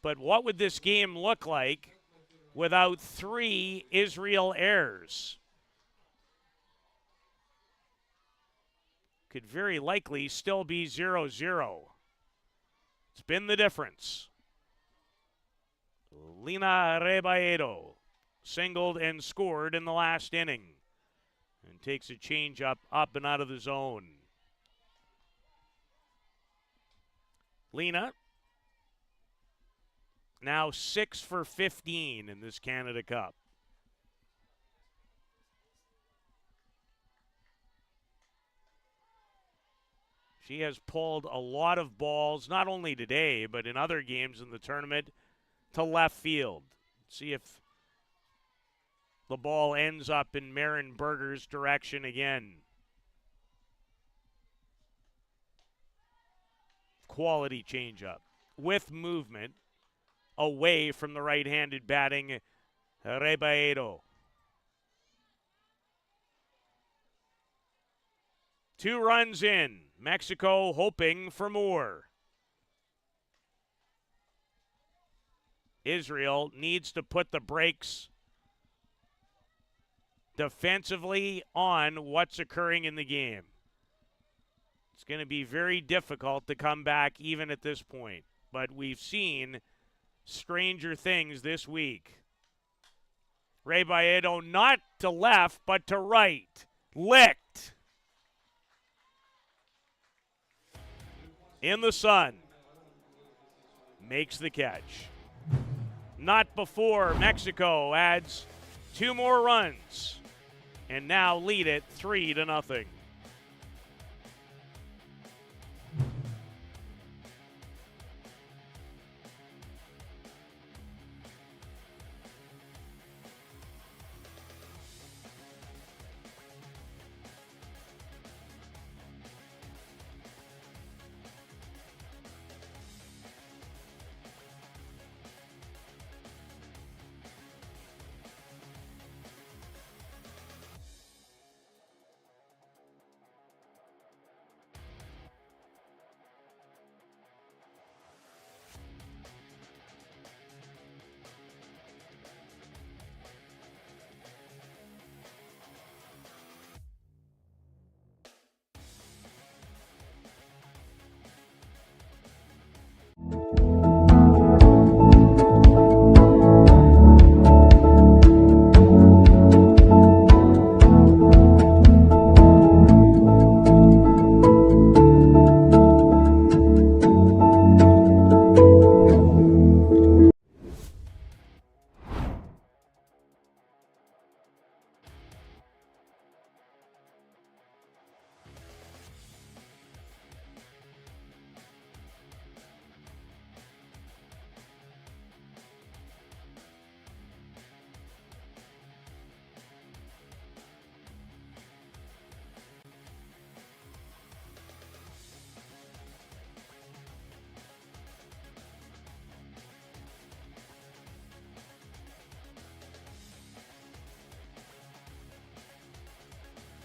But what would this game look like without 3 Israel errors? Could very likely still be 0-0. It's been the difference. Lina Rebaedo singled and scored in the last inning and takes a changeup up and out of the zone. Lina now 6 for 15 in this Canada Cup. She has pulled a lot of balls, not only today, but in other games in the tournament, to left field. See if the ball ends up in Marin Berger's direction again. Quality changeup with movement away from the right-handed batting Rebaedo. 2 runs in. Mexico hoping for more. Israel needs to put the brakes defensively on what's occurring in the game. It's going to be very difficult to come back even at this point. But we've seen stranger things this week. Rebaedo not to left, but to right. Licked. In the sun. Makes the catch. Not before Mexico adds 2 more runs and now lead it 3-0.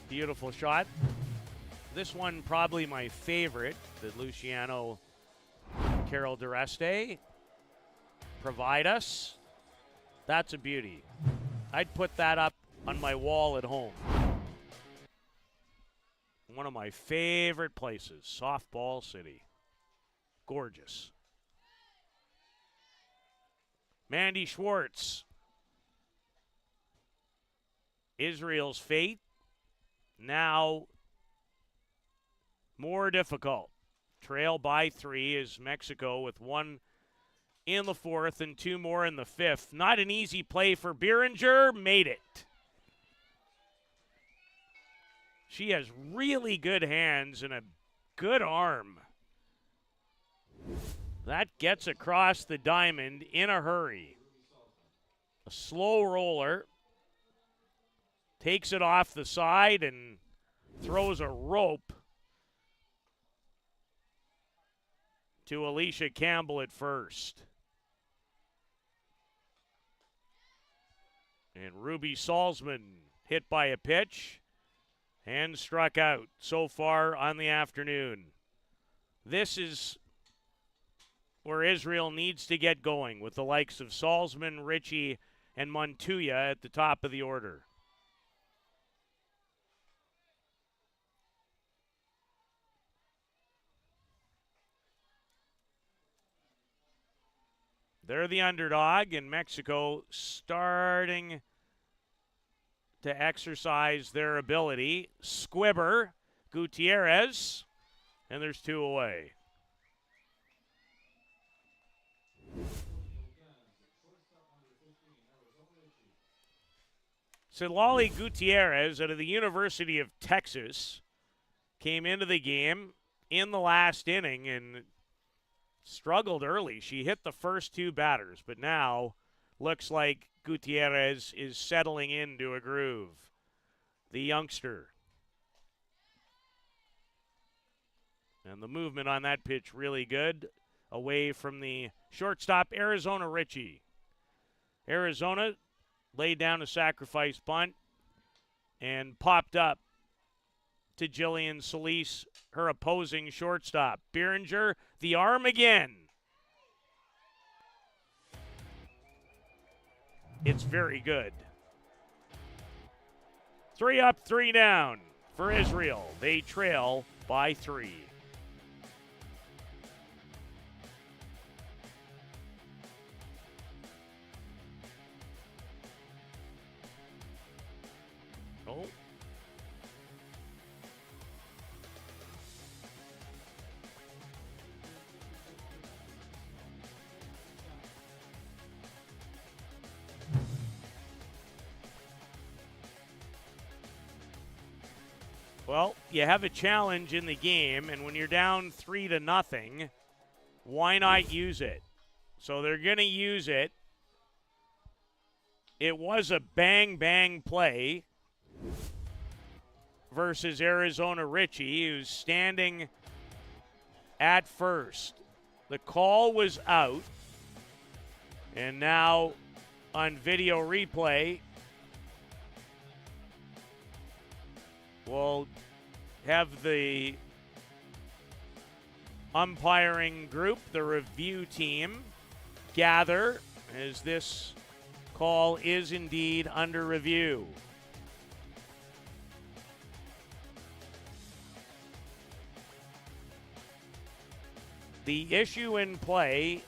Beautiful shot. This one probably my favorite that Luciano Carol Dureste provide us. That's a beauty. I'd put that up on my wall at home. One of my favorite places, Softball City. Gorgeous. Mandy Schwartz. Israel's fate now more difficult. Trail by 3 is Mexico with 1 in the 4th and 2 more in the 5th. Not an easy play for Beeringer. Made it. She has really good hands and a good arm. That gets across the diamond in a hurry. A slow roller. Takes it off the side and throws a rope to Alicia Campbell at first. And Ruby Salzman hit by a pitch and struck out so far on the afternoon. This is where Israel needs to get going with the likes of Salzman, Ritchie, and Montoya at the top of the order. They're the underdog, and Mexico starting to exercise their ability. Squibber, Gutierrez, and there's 2 away. Sitlali Gutierrez out of the University of Texas came into the game in the last inning and struggled early. She hit the first 2 batters, but now looks like Gutierrez is settling into a groove. The youngster. And the movement on that pitch really good. Away from the shortstop, Arizona Ritchie. Arizona laid down a sacrifice bunt and popped up to Jillian Solis, her opposing shortstop. Beeringer, the arm again. It's very good. 3 up, 3 down for Israel. They trail by 3. Oh. Well, you have a challenge in the game, and when you're down 3-0, why not use it? So they're going to use it. It was a bang-bang play versus Arizona Ritchie, who's standing at first. The call was out, and now on video replay, we'll have the umpiring group, the review team, gather as this call is indeed under review. The issue in play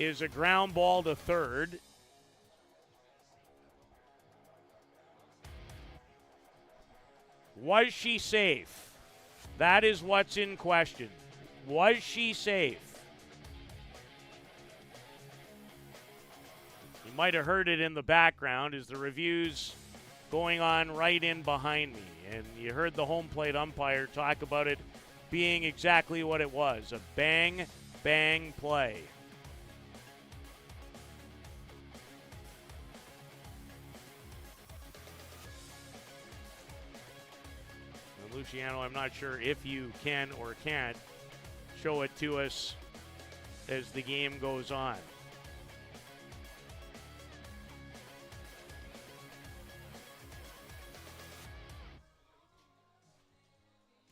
is a ground ball to third. Was she safe? That is what's in question. Was she safe? You might have heard it in the background as the review's going on right in behind me. And you heard the home plate umpire talk about it being exactly what it was, a bang, bang play. Luciano, I'm not sure if you can or can't show it to us as the game goes on.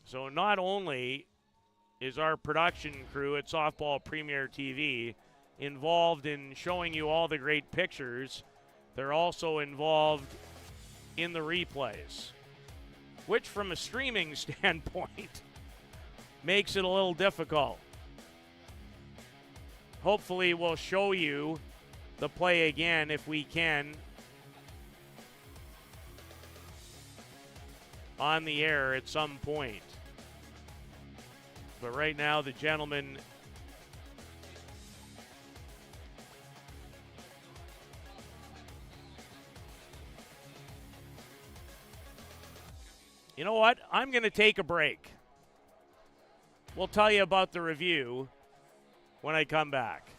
So not only is our production crew at Softball Premier TV involved in showing you all the great pictures, they're also involved in the replays, which from a streaming standpoint makes it a little difficult. Hopefully we'll show you the play again if we can on the air at some point. But right now the gentleman You know what? I'm going to take a break. We'll tell you about the review when I come back.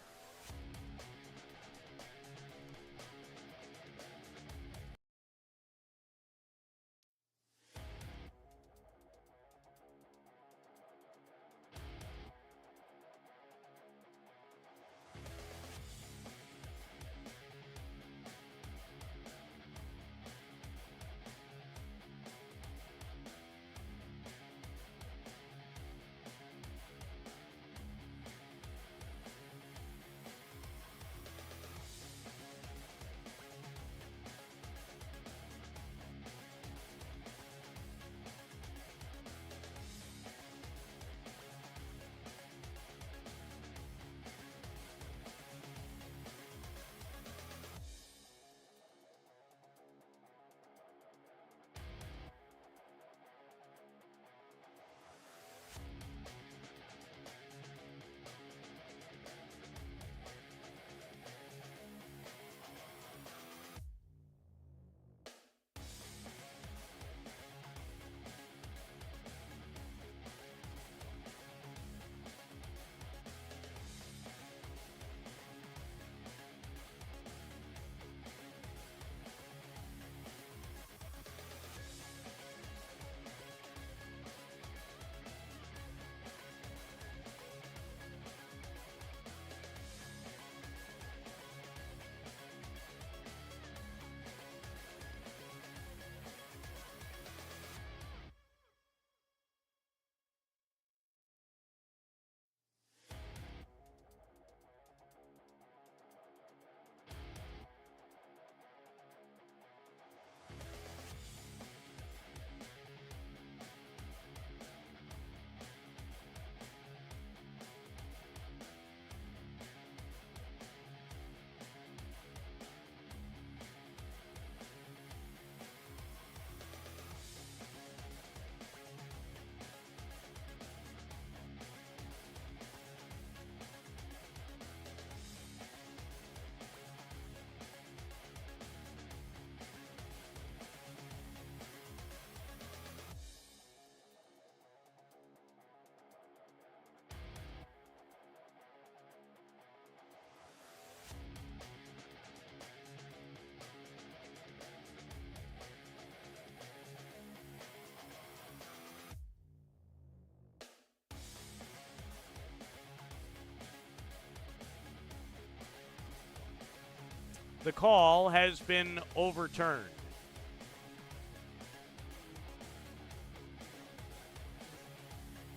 The call has been overturned.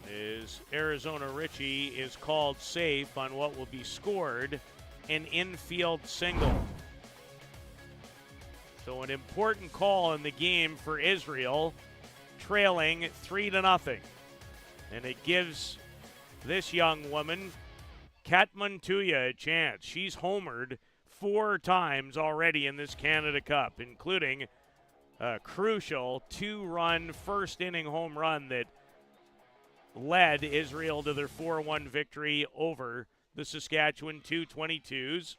As Arizona Richie is called safe on what will be scored an infield single. So an important call in the game for Israel, trailing 3-0. And it gives this young woman, Kat Montoya, a chance. She's homered 4 times already in this Canada Cup, including a crucial 2-run first-inning home run that led Israel to their 4-1 victory over the Saskatchewan 222s.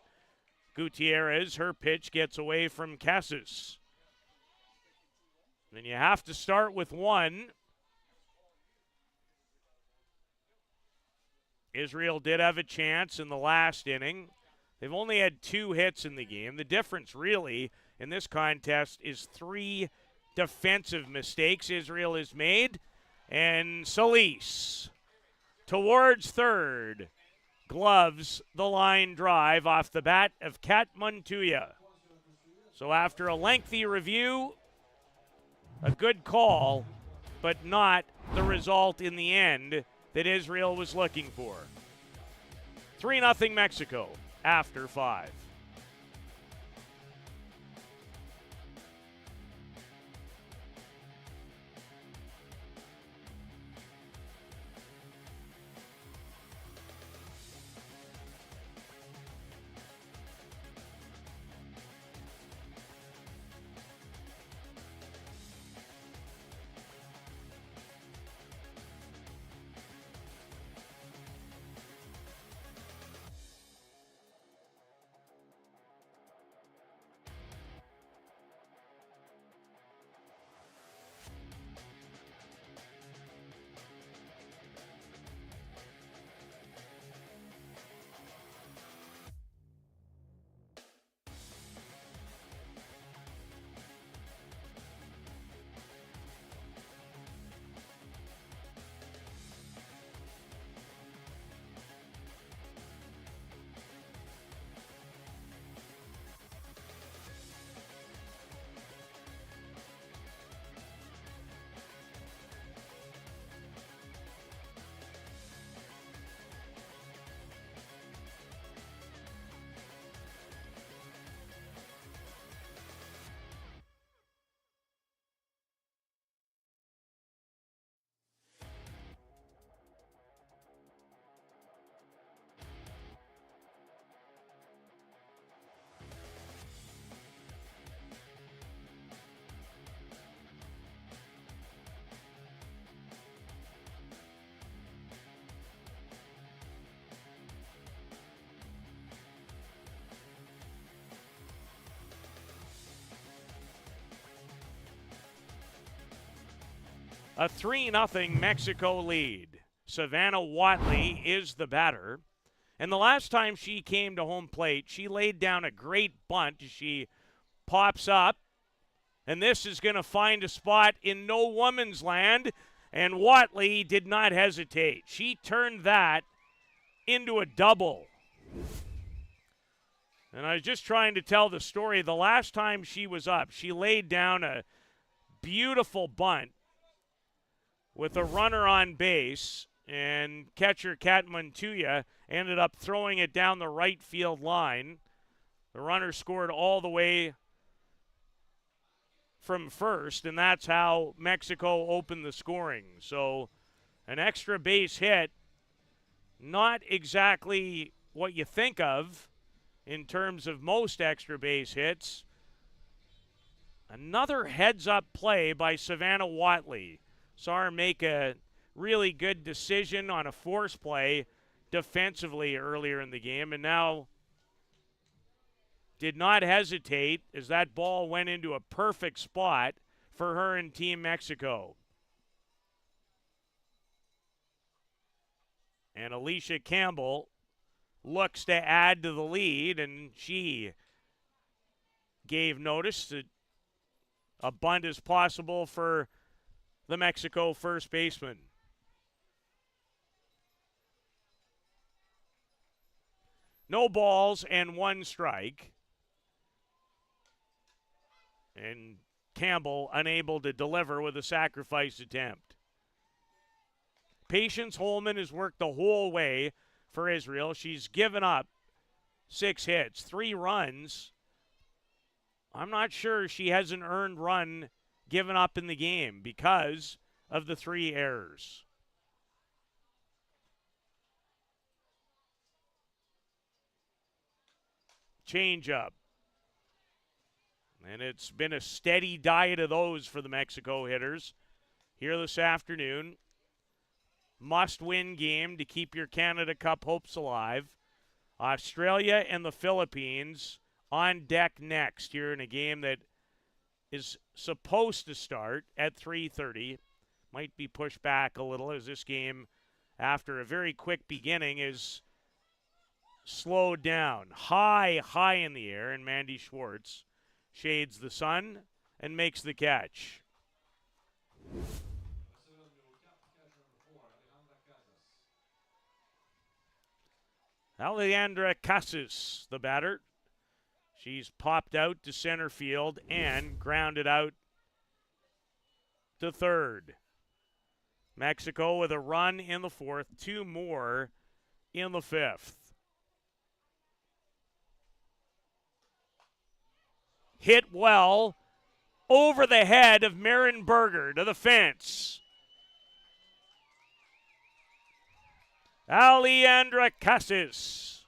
Gutierrez, her pitch gets away from Cassis. And you have to start with one. Israel did have a chance in the last inning. They've only had 2 hits in the game. The difference really in this contest is 3 defensive mistakes Israel has made. And Solis towards third. Gloves the line drive off the bat of Kat Montoya. So after a lengthy review, a good call but not the result in the end that Israel was looking for. 3-0 Mexico after 5. A 3-0 Mexico lead. Savannah Watley is the batter. And the last time she came to home plate, she laid down a great bunt. She pops up, and this is going to find a spot in no woman's land, and Watley did not hesitate. She turned that into a double. And I was just trying to tell the story. The last time she was up, she laid down a beautiful bunt with a runner on base, and catcher Kat Montuya ended up throwing it down the right field line. The runner scored all the way from first, and that's how Mexico opened the scoring. So an extra base hit, not exactly what you think of in terms of most extra base hits. Another heads-up play by Savannah Watley. Saw her make a really good decision on a force play defensively earlier in the game, and now did not hesitate as that ball went into a perfect spot for her and Team Mexico. And Alicia Campbell looks to add to the lead, and she gave notice that a bunt is possible for the Mexico first baseman. No balls and one strike. And Campbell unable to deliver with a sacrifice attempt. Patience Holman has worked the whole way for Israel. She's given up 6 hits, 3 runs. I'm not sure she has an earned run given up in the game because of the 3 errors. Change up. And it's been a steady diet of those for the Mexico hitters here this afternoon. Must-win game to keep your Canada Cup hopes alive. Australia and the Philippines on deck next here in a game that is supposed to start at 3:30. Might be pushed back a little as this game, after a very quick beginning, is slowed down. High in the air, and Mandy Schwartz shades the sun and makes the catch. Alejandra Casas, the batter. She's popped out to center field and grounded out to third. Mexico with a run in the fourth, two more in the fifth. Hit well over the head of Marin Berger to the fence. Alejandra Casas.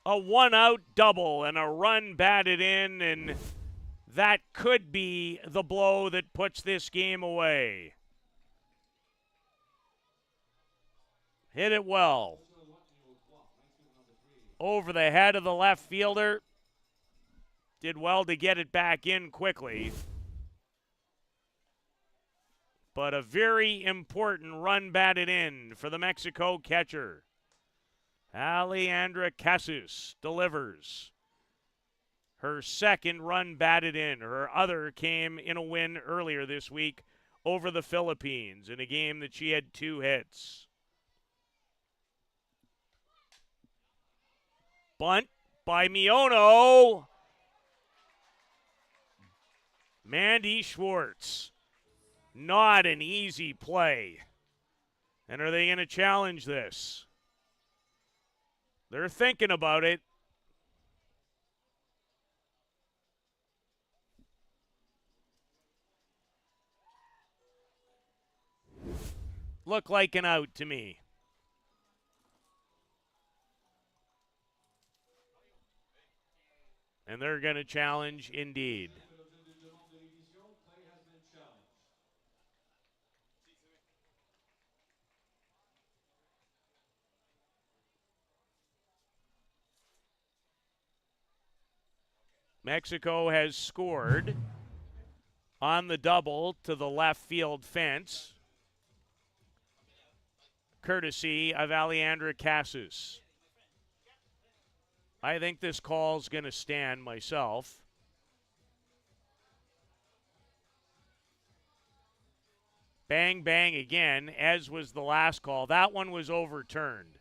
A one-out double and a run batted in, and that could be the blow that puts this game away. Hit it well. Over the head of the left fielder. Did well to get it back in quickly. But a very important run batted in for the Mexico catcher. Alejandra Casas delivers. Her second run batted in. Her other came in a win earlier this week over the Philippines in a game that she had two hits. Bunt by Miono. Mandy Schwartz. Not an easy play. And are they going to challenge this? They're thinking about it. Look like an out to me. And they're going to challenge indeed. Mexico has scored on the double to the left field fence, courtesy of Alejandra Casas. I think this call's going to stand myself. Bang, bang again, as was the last call. That one was overturned.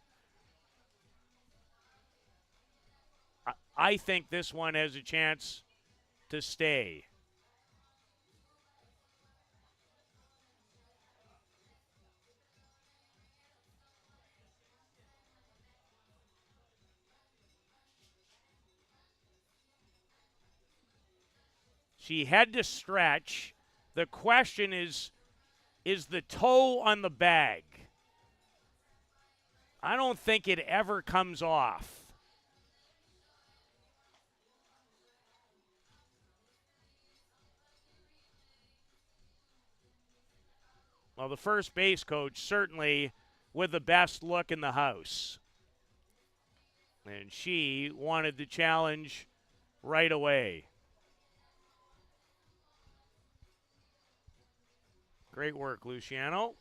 I think this one has a chance to stay. She had to stretch. The question is the toe on the bag? I don't think it ever comes off. Well, the first base coach certainly with the best look in the house. And she wanted the challenge right away. Great work, Luciano.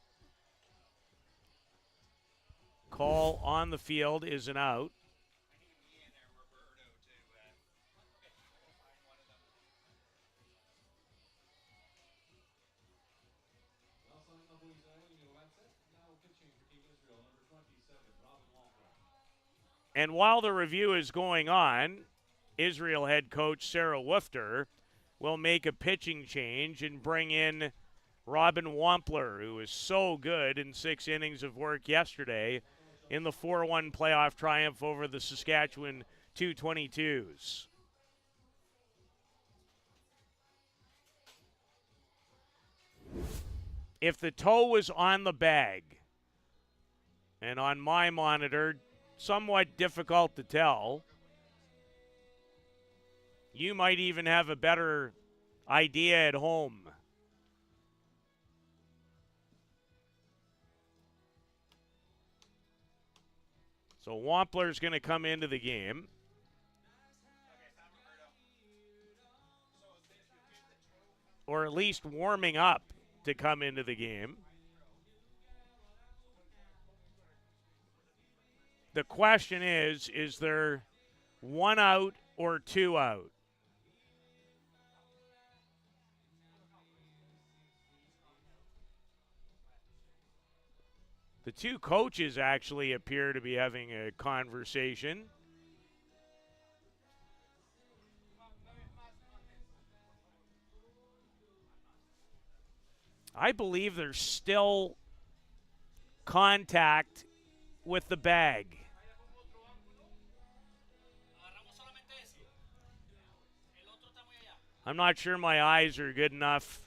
Call on the field is an out. And while the review is going on, Israel head coach Sarah Woofter will make a pitching change and bring in Robin Wampler, who was so good in 6 innings of work yesterday in the 4-1 playoff triumph over the Saskatchewan 222s. If the toe was on the bag, and on my monitor, somewhat difficult to tell, you might even have a better idea at home. So Wampler's going to come into the game. Or at least warming up to come into the game. The question is there 1 out or 2 out? The two coaches actually appear to be having a conversation. I believe there's still contact with the bag. I'm not sure my eyes are good enough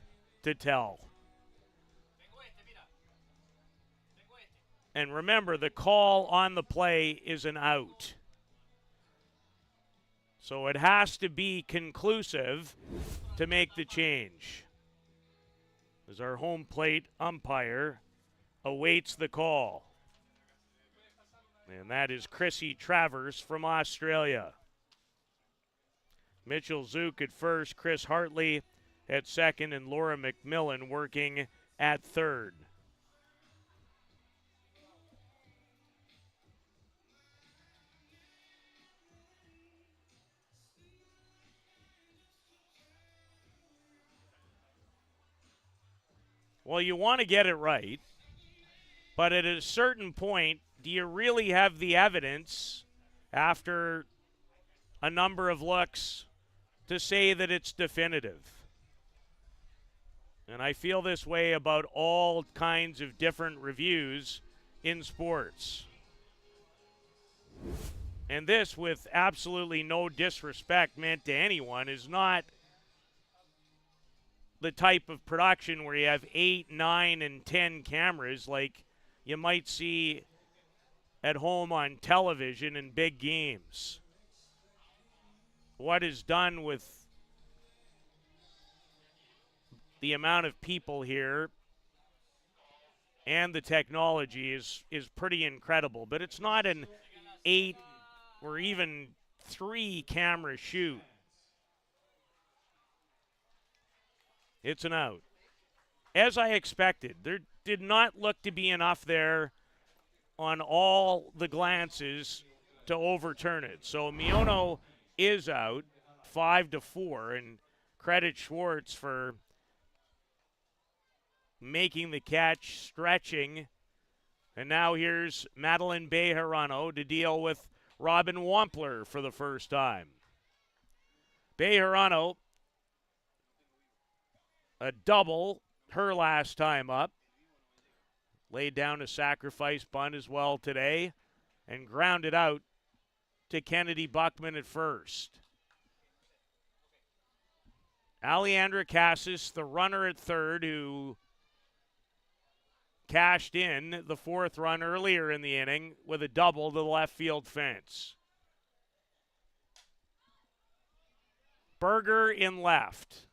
to tell. And remember, the call on the play is an out. So it has to be conclusive to make the change. As our home plate umpire awaits the call. And that is Chrissy Travers from Australia. Mitchell Zook at first, Chris Hartley at second, and Laura McMillan working at third. Well, you want to get it right, but at a certain point, do you really have the evidence after a number of looks to say that it's definitive? And I feel this way about all kinds of different reviews in sports. And this, with absolutely no disrespect meant to anyone, is not the type of production where you have 8, 9, and 10 cameras like you might see at home on television in big games. What is done with the amount of people here and the technology is pretty incredible. But it's not an 8 or even 3 camera shoot. It's an out. As I expected, there did not look to be enough there on all the glances to overturn it. So Miono is out 5-4, and credit Schwartz for making the catch, stretching. And now here's Madeline Bejarano to deal with Robin Wampler for the first time. Bejarano, a double her last time up. Laid down a sacrifice bunt as well today and grounded out to Kennedy Buckman at first. Aleandra Cassis, the runner at third, who cashed in the fourth run earlier in the inning with a double to the left field fence. Berger in left.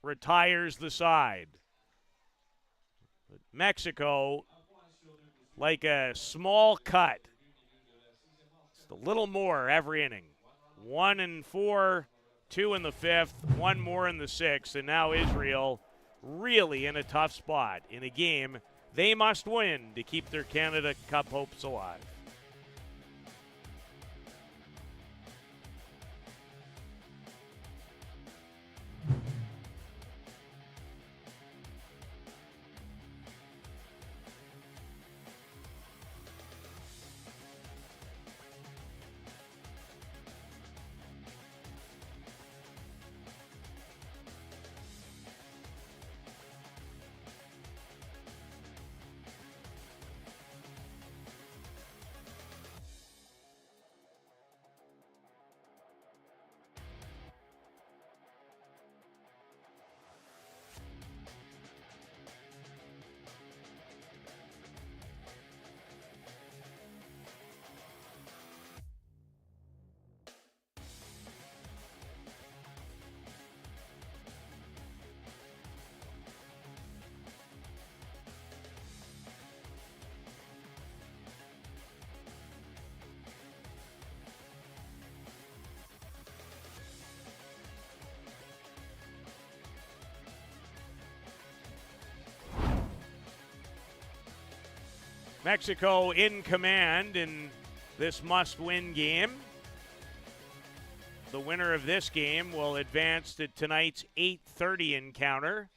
Retires the side. Mexico, like a small cut. Just a little more every inning. 1 in 4, 2 in the 5th, 1 more in the 6th, and now Israel really in a tough spot in a game they must win to keep their Canada Cup hopes alive. Mexico in command in this must-win game. The winner of this game will advance to tonight's 8:30 encounter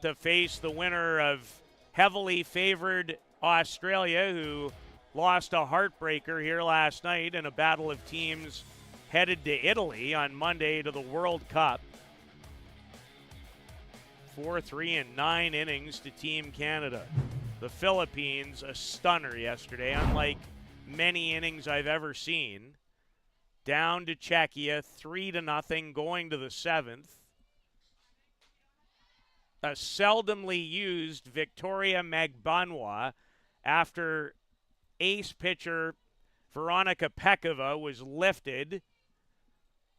to face the winner of heavily favored Australia, who lost a heartbreaker here last night in a battle of teams headed to Italy on Monday to the World Cup. 4-3 in 9 innings to Team Canada. The Philippines, a stunner yesterday, unlike many innings I've ever seen. Down to Czechia, 3-0, going to the 7th. A seldomly used Victoria Magbanwa after ace pitcher Veronika Pekova was lifted.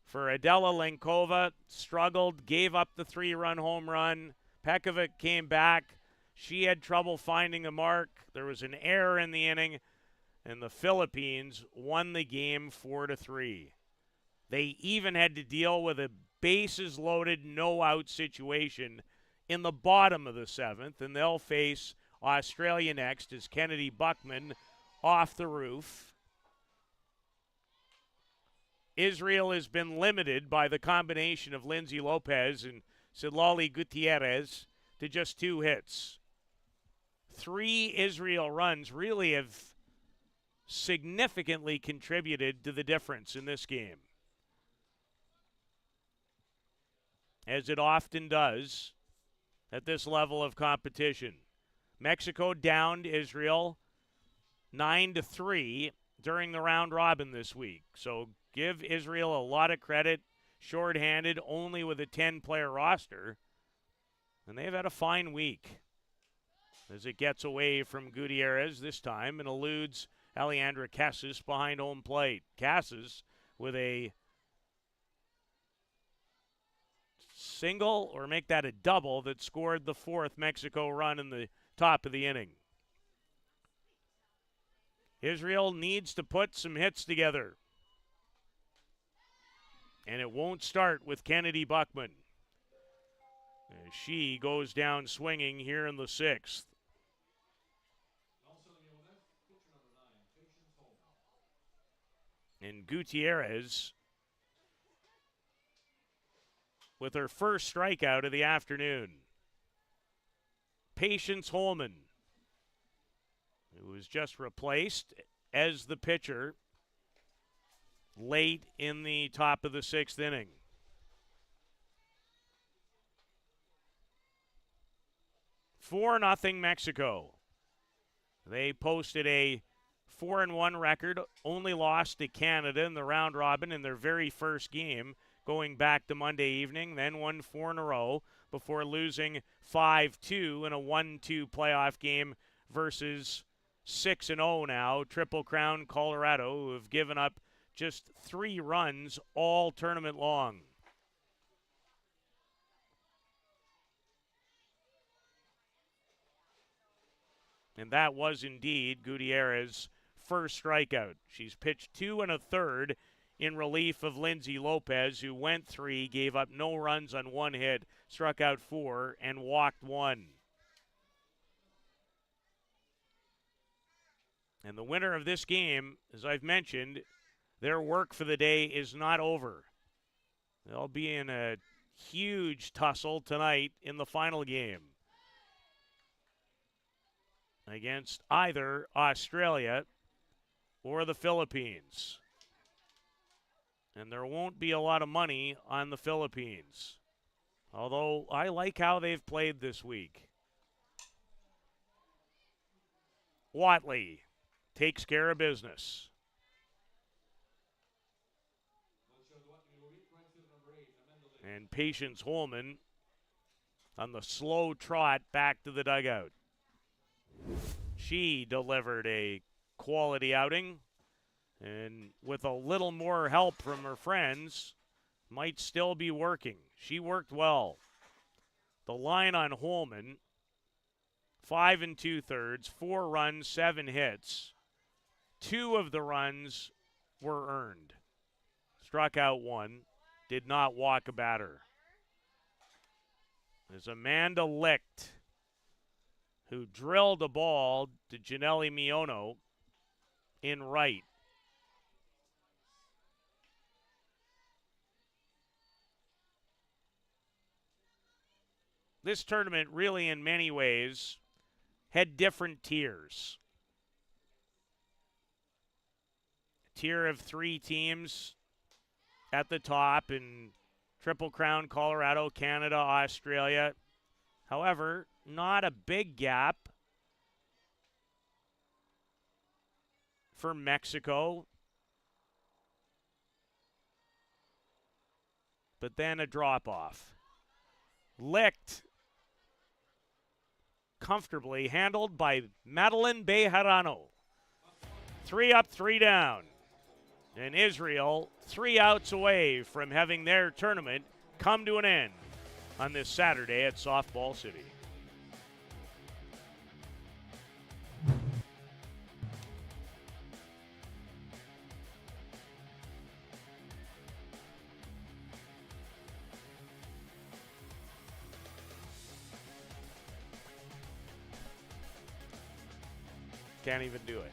For Adela Lenkova, struggled, gave up the 3-run home run. Pekova came back. She had trouble finding the mark. There was an error in the inning, and the Philippines won the game 4-3. They even had to deal with a bases-loaded, no-out situation in the bottom of the 7th, and they'll face Australia next as Kennedy Buckman off the roof. Israel has been limited by the combination of Lindsay Lopez and Sitlali Gutierrez to just 2 hits. 3 Israel runs really have significantly contributed to the difference in this game, as it often does at this level of competition. Mexico downed Israel 9-3 during the round robin this week. So give Israel a lot of credit, shorthanded, only with a 10-player roster. And they've had a fine week as it gets away from Gutierrez this time and eludes Alejandra Casas behind home plate. Casas with a single, or make that a double, that scored the 4th Mexico run in the top of the inning. Israel needs to put some hits together. And it won't start with Kennedy Buckman, as she goes down swinging here in the 6th. And Gutierrez with her first strikeout of the afternoon. Patience Holman, who was just replaced as the pitcher late in the top of the 6th inning. Four nothing Mexico. They posted a 4-1 record, only lost to Canada in the round robin in their very first game, going back to Monday evening, then won 4 in a row before losing 5-2 in a 1-2 playoff game versus 6-0 now, Triple Crown Colorado, who have given up just 3 runs all tournament long. And that was indeed Gutierrez's first strikeout. She's pitched 2 1/3 in relief of Lindsay Lopez, who went 3, gave up no runs on 1 hit, struck out 4, and walked 1. And the winner of this game, as I've mentioned, their work for the day is not over. They'll be in a huge tussle tonight in the final game against either Australia or the Philippines. And there won't be a lot of money on the Philippines, although I like how they've played this week. Watley takes care of business. And Patience Holman on the slow trot back to the dugout. She delivered a quality outing, and with a little more help from her friends, might still be working. She worked well. The line on Holman, 5 2/3, 4 runs, 7 hits. 2 of the runs were earned. Struck out 1, did not walk a batter. There's Amanda Licht, who drilled a ball to Janelle Miono in right. This tournament really, in many ways, had different tiers. A tier of 3 teams at the top in Triple Crown, Colorado, Canada, Australia. However, not a big gap for Mexico. But then a drop-off. Licked comfortably, handled by Madeline Bejarano. 3 up, 3 down. And Israel 3 outs away from having their tournament come to an end on this Saturday at Softball City. Can't even do it.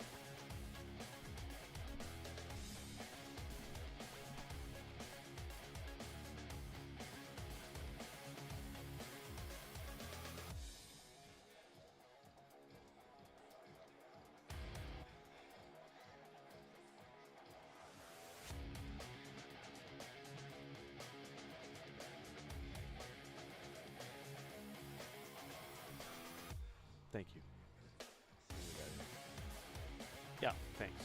Thank you. Yeah, thanks.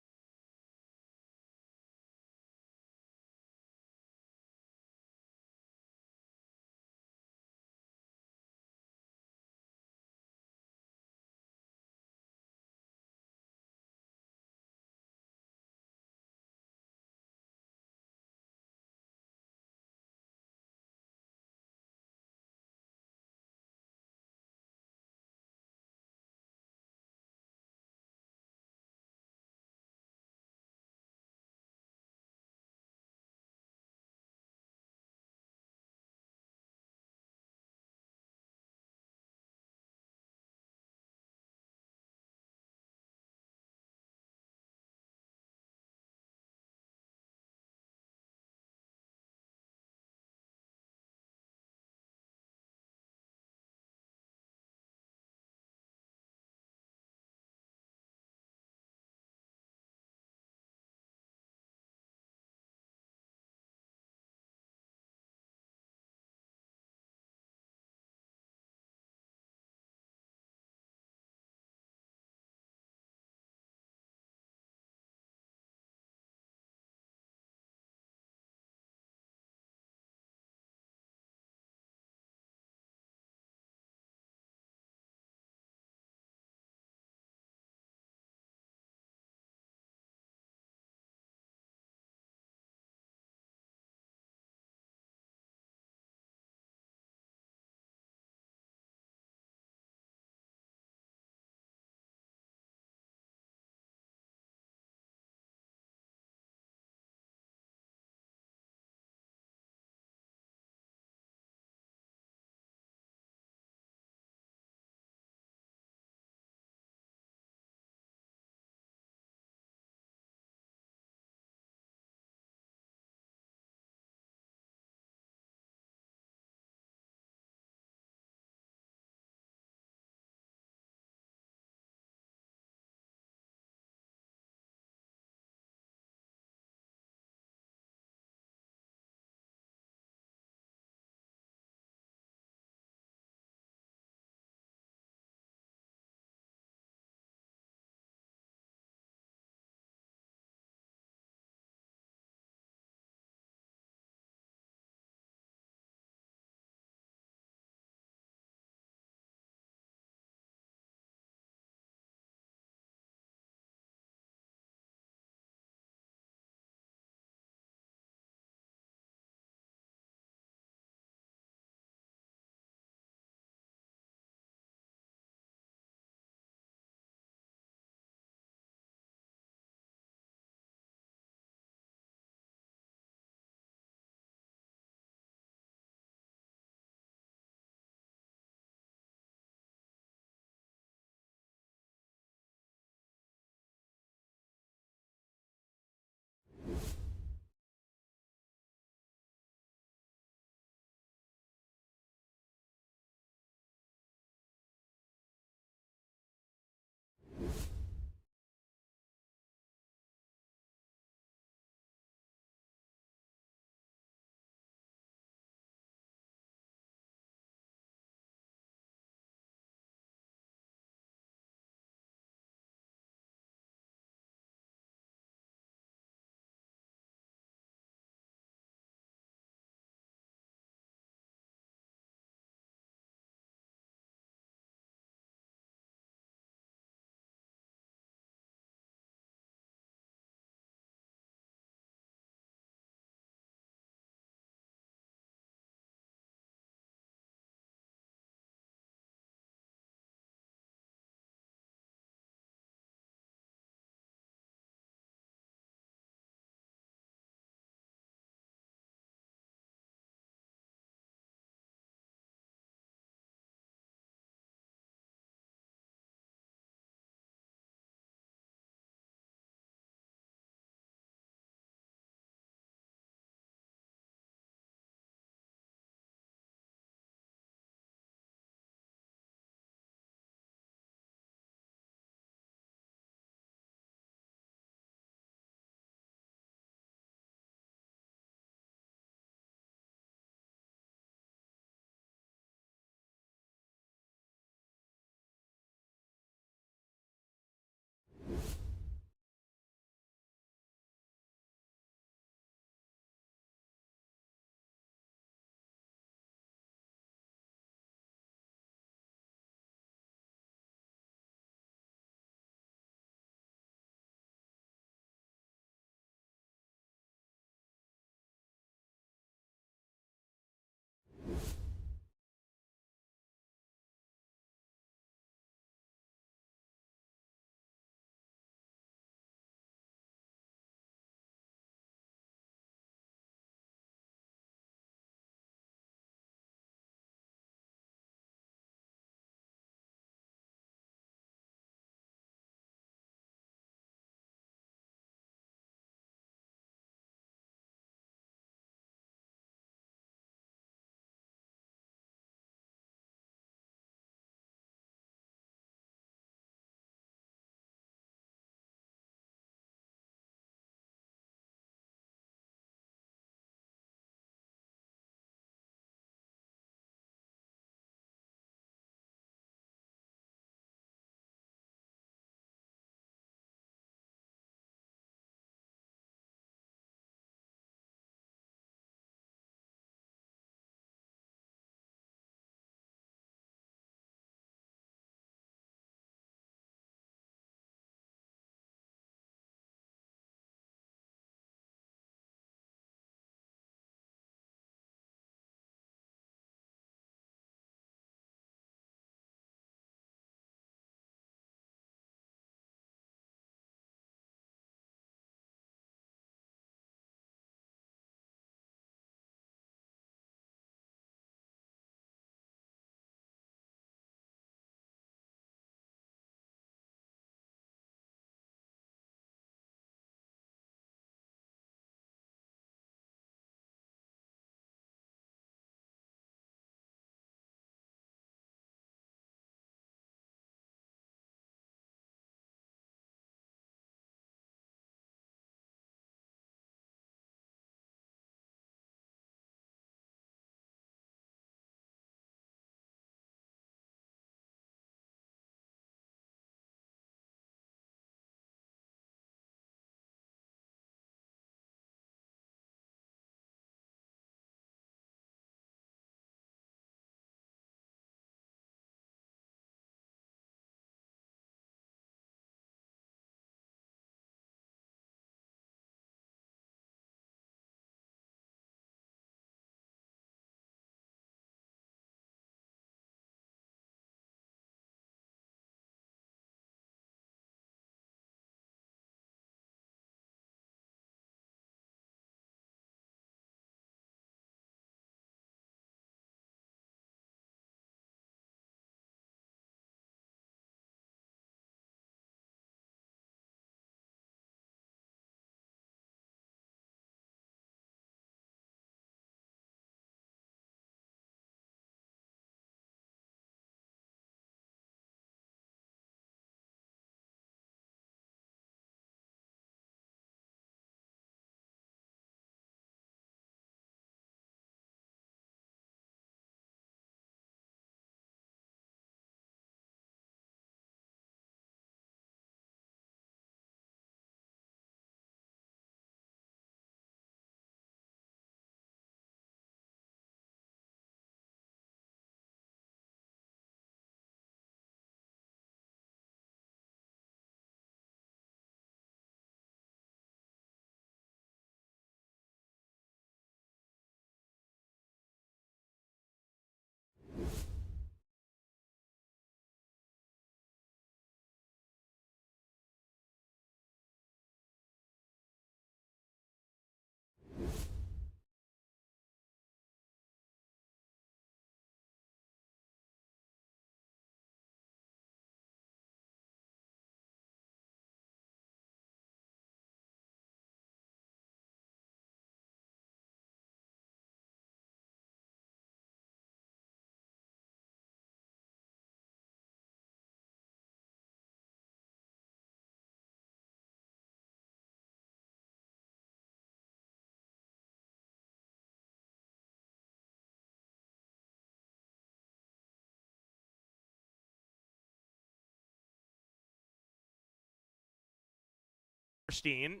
Steen,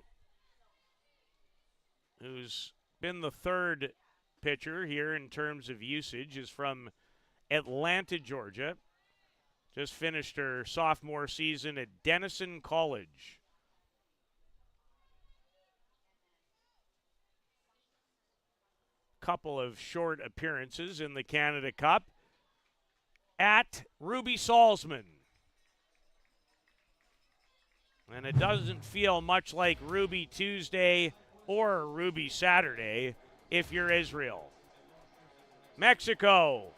who's been the third pitcher here in terms of usage, is from Atlanta, Georgia. Just finished her sophomore season at Denison College. Couple of short appearances in the Canada Cup at Ruby Salzman. And it doesn't feel much like Ruby Tuesday or Ruby Saturday if you're Israel. Mexico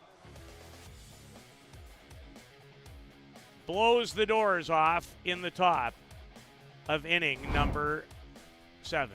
blows the doors off in the top of inning number 7.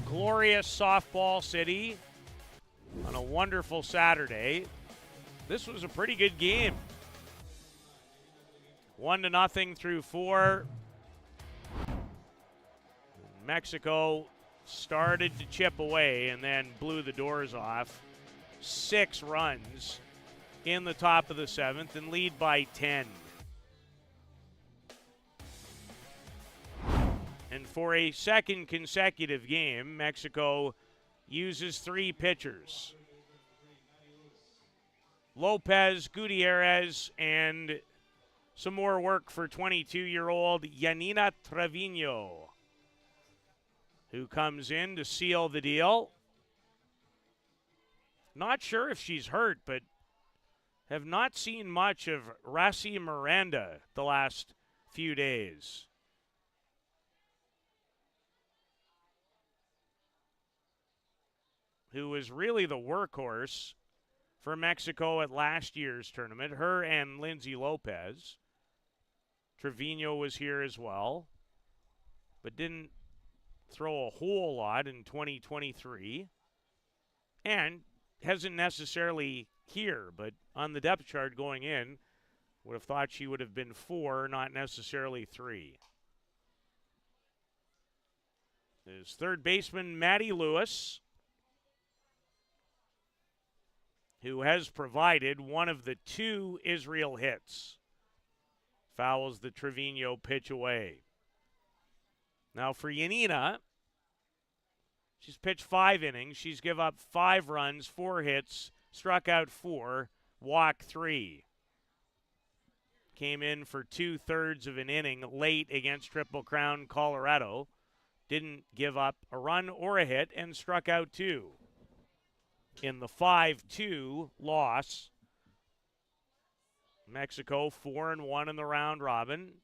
Glorious softball city on a wonderful Saturday. This was a pretty good game. 1-0 through 4. Mexico started to chip away and then blew the doors off. 6 runs in the top of the 7th and lead by 10. And for a second consecutive game, Mexico uses 3 pitchers. Lopez, Gutierrez, and some more work for 22-year-old Yanina Trevino, who comes in to seal the deal. Not sure if she's hurt, but have not seen much of Raci Miranda the last few days. Who was really the workhorse for Mexico at last year's tournament. Her and Lindsay Lopez. Trevino was here as well, but didn't throw a whole lot in 2023. And hasn't necessarily here, but on the depth chart going in, would have thought she would have been 4, not necessarily 3. There's third baseman Maddie Lewis, who has provided one of the 2 Israel hits. Fouls the Trevino pitch away. Now for Yanina, she's pitched 5 innings. She's given up 5 runs, 4 hits, struck out 4, walked 3. Came in for 2/3 of an inning late against Triple Crown Colorado. Didn't give up a run or a hit and struck out 2. In the 5-2 loss, Mexico 4-1 in the round robin.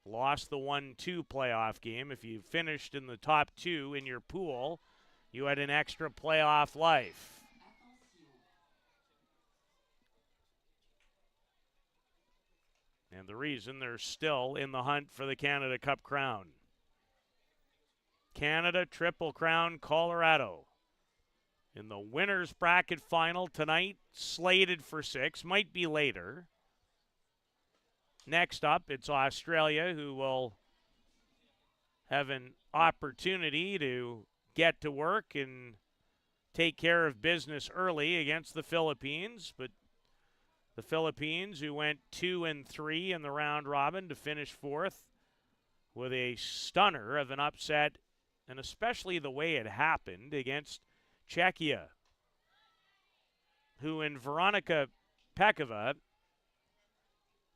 Lost the 1-2 playoff game. If you finished in the top 2 in your pool, you had an extra playoff life. and the reason they're still in the hunt for the Canada Cup crown. Canada Triple Crown Colorado in the winner's bracket final tonight, slated for 6, might be later. Next up, it's Australia, who will have an opportunity to get to work and take care of business early against the Philippines, but the Philippines, who went 2-3 in the round robin to finish 4th with a stunner of an upset, and especially the way it happened against Czechia, who in Veronika Pekova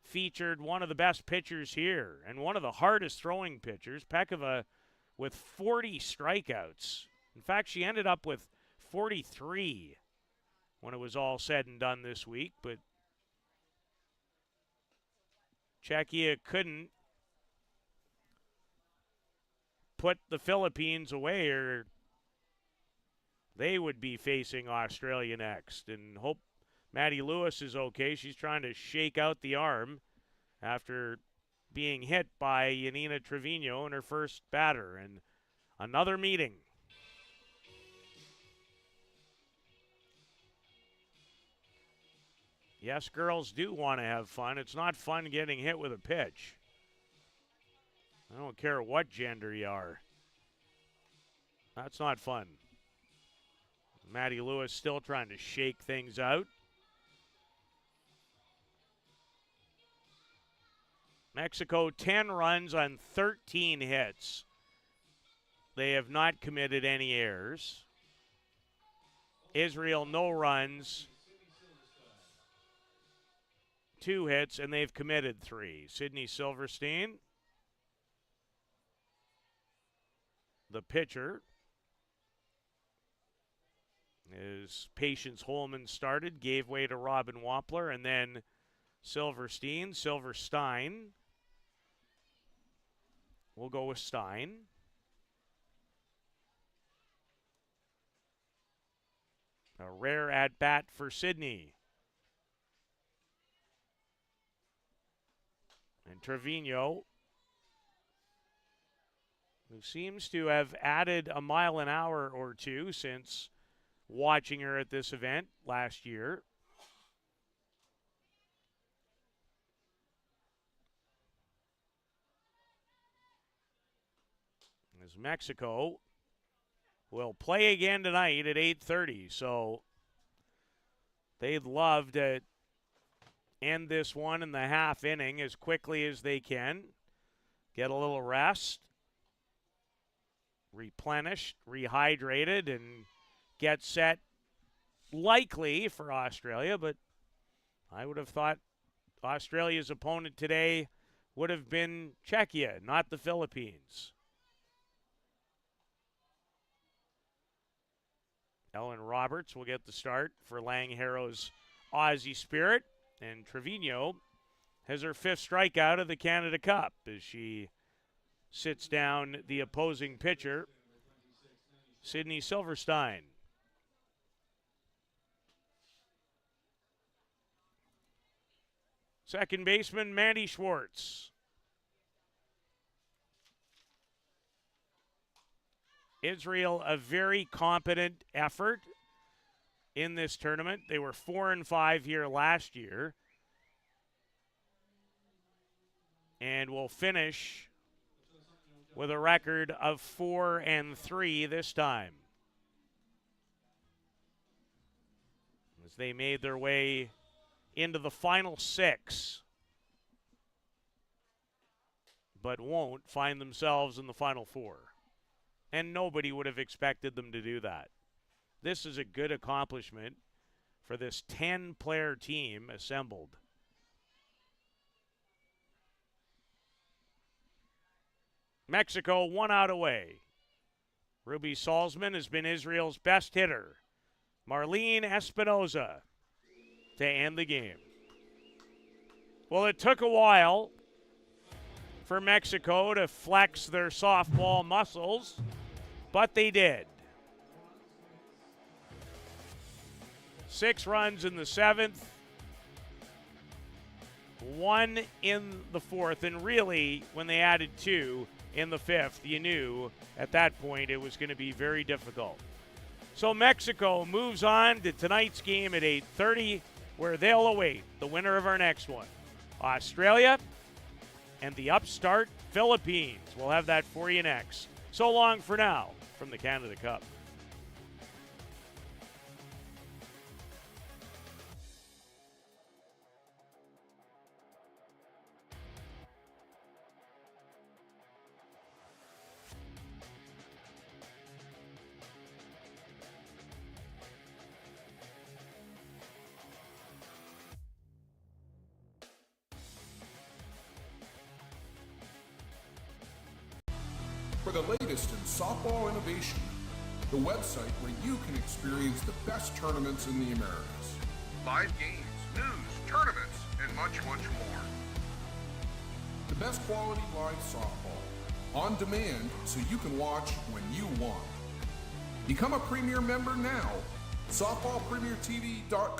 featured one of the best pitchers here and one of the hardest throwing pitchers. Pekova with 40 strikeouts. In fact, she ended up with 43 when it was all said and done this week, but Czechia couldn't put the Philippines away, or they would be facing Australia next. And hope Maddie Lewis is okay. She's trying to shake out the arm after being hit by Yanina Trevino in her first batter. And another meeting. Yes, girls do want to have fun. It's not fun getting hit with a pitch. I don't care what gender you are. That's not fun. Maddie Lewis still trying to shake things out. Mexico 10 runs on 13 hits. They have not committed any errors. Israel no runs, 2 hits, and they've committed 3. Sydney Silverstein, the pitcher, as Patience Holman started, gave way to Robin Wampler, and then Silverstein. We'll go with Stein. A rare at-bat for Sydney. And Trevino, who seems to have added a mile an hour or two since watching her at this event last year. As Mexico will play again tonight at 8:30, so they'd love to end this one in the half inning as quickly as they can, get a little rest, replenished, rehydrated, and get set likely for Australia. But I would have thought Australia's opponent today would have been Czechia, not the Philippines. Ellen Roberts will get the start for Lang Harrow's Aussie Spirit. And Trevino has her 5th strikeout of the Canada Cup as she sits down the opposing pitcher, Sydney Silverstein. Second baseman, Mandy Schwartz. Israel, a very competent effort in this tournament. They were 4-5 here last year, and will finish with a record of 4-3 this time, as they made their way into the final 6, but won't find themselves in the final 4. And nobody would have expected them to do that. This is a good accomplishment for this 10-player team assembled. Mexico 1 out away. Ruby Salzman has been Israel's best hitter. Marlene Espinoza to end the game. Well, it took a while for Mexico to flex their softball muscles, but they did. 6 runs in the 7th. one in the fourth, and really, when they added two in the fifth, you knew at that point it was going to be very difficult. So Mexico moves on to tonight's game at 8:30, where they'll await the winner of our next one. Australia and the upstart Philippines. We'll have that for you next. So long for now from the Canada Cup.
For the latest in softball innovation, the website where you can experience the best tournaments in the Americas. Live games, news, tournaments, and much, much more. The best quality live softball, on demand so you can watch when you want. Become a Premier member now. SoftballPremierTV.com.